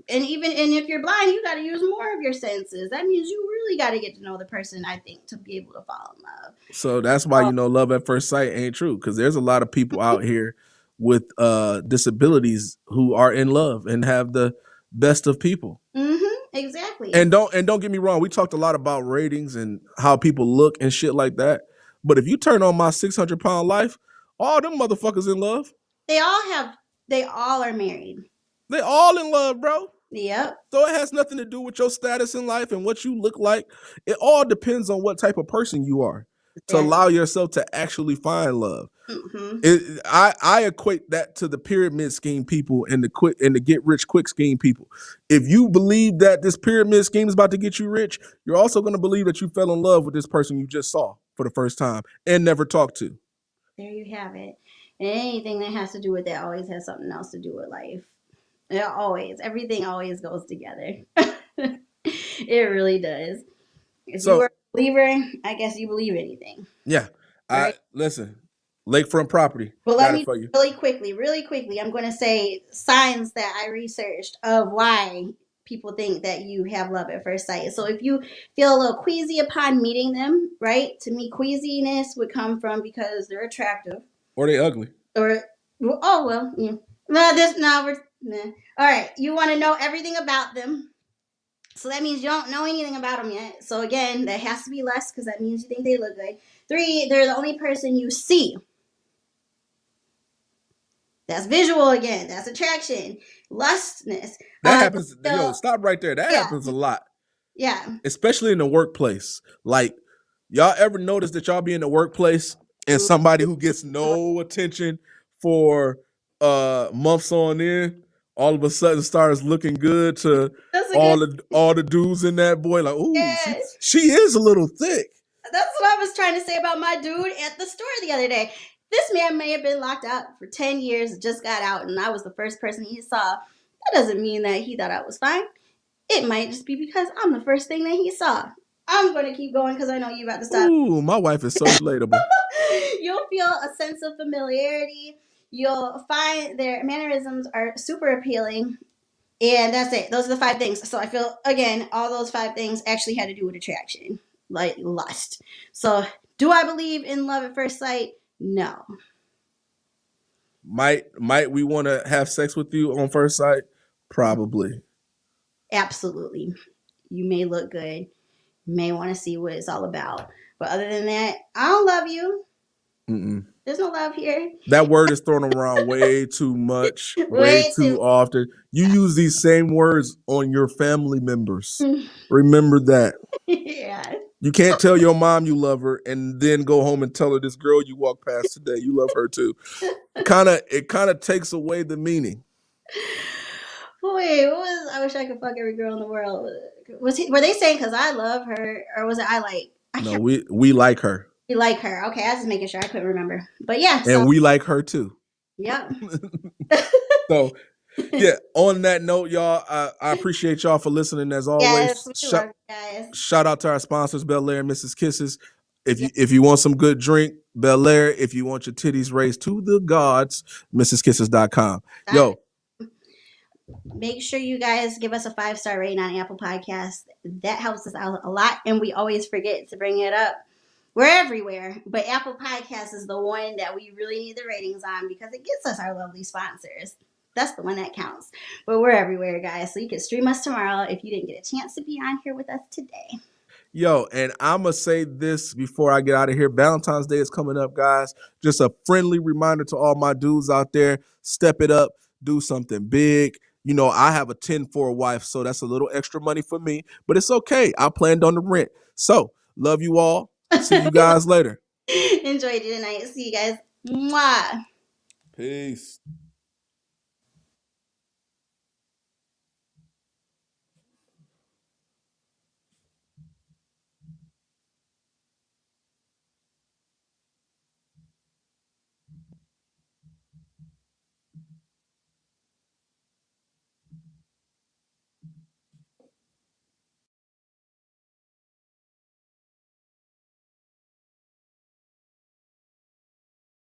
And if you're blind, you got to use more of your senses. That means you really got to get to know the person. I think to be able to fall in love. So that's why love at first sight ain't true, because there's a lot of people out here with disabilities who are in love and have the best of people. Mm-hmm, exactly. And don't get me wrong, we talked a lot about ratings and how people look and shit like that. But if you turn on My 600-Pound Life, all them motherfuckers in love. They all are married. They all in love, bro. Yep. So it has nothing to do with your status in life and what you look like. It all depends on what type of person you are to allow yourself to actually find love. Mm-hmm. I equate that to the pyramid scheme people and the get rich quick scheme people. If you believe that this pyramid scheme is about to get you rich, you're also going to believe that you fell in love with this person you just saw for the first time and never talked to. There you have it. And anything that has to do with that always has something else to do with life. Everything always goes together. It really does. If you are a believer, I guess you believe anything. Yeah. Right? Listen, lakefront property. Well, let me really quickly, I'm going to say signs that I researched of why people think that you have love at first sight. So if you feel a little queasy upon meeting them, right? To me, queasiness would come from because they're attractive. Or they ugly. Or, oh, well, yeah. All right, you want to know everything about them. So that means you don't know anything about them yet. So again, that has to be less because that means you think they look good. 3, they're the only person you see. That's visual again. That's attraction. Lustness. That happens. Stop right there. That happens a lot. Yeah. Especially in the workplace. Like, y'all ever notice that y'all be in the workplace and somebody who gets no attention for months on end, all of a sudden starts looking good to all the dudes in that boy. Like, ooh, she is a little thick. That's what I was trying to say about my dude at the store the other day. This man may have been locked up for 10 years, just got out, and I was the first person he saw. That doesn't mean that he thought I was fine. It might just be because I'm the first thing that he saw. I'm going to keep going because I know you're about to stop. Ooh, my wife is so relatable. You'll feel a sense of familiarity. You'll find their mannerisms are super appealing. And that's it. Those are the 5 things. So I feel, again, all those 5 things actually had to do with attraction, like lust. So do I believe in love at first sight? No. Might we want to have sex with you on first sight? Probably. Absolutely. You may look good. You may want to see what it's all about. But other than that, I don't love you. Mm-mm. There's no love here. That word is thrown around way too much, way Way too too. often. You use these same words on your family members. Remember that. Yeah. You can't tell your mom you love her and then go home and tell her this girl you walked past today, you love her too. It kind of takes away the meaning. Wait, what was I wish I could fuck every girl in the world? Were they saying because I love her, or was it I No, can't we like her. really like her? Okay, I was just making sure. I couldn't remember. But yeah, And so we like her too. yep. So yeah, on that note, y'all, I appreciate y'all for listening as Yes, always. we love you guys. Shout out to our sponsors, Bel Air and Mrs. Kisses. If you want some good drink, Bel Air. If you want your titties raised to the gods, MrsKisses.com. Yo, Make sure you guys give us a 5-star rating on Apple Podcasts. That helps us out a lot, and we always forget to bring it up. We're everywhere, but Apple Podcasts is the one that we really need the ratings on because it gets us our lovely sponsors. That's the one that counts. But we're everywhere, guys. So you can stream us tomorrow if you didn't get a chance to be on here with us today. yo, and I'ma say this before I get out of here. Valentine's Day is coming up, guys. Just a friendly reminder to all my dudes out there: step it up, do something big. You know, I have a 10 for a wife, so that's a little extra money for me, but it's okay. I planned on the rent. So, love you all. See you guys later. Enjoyed you tonight. See you guys. Mwah. Peace.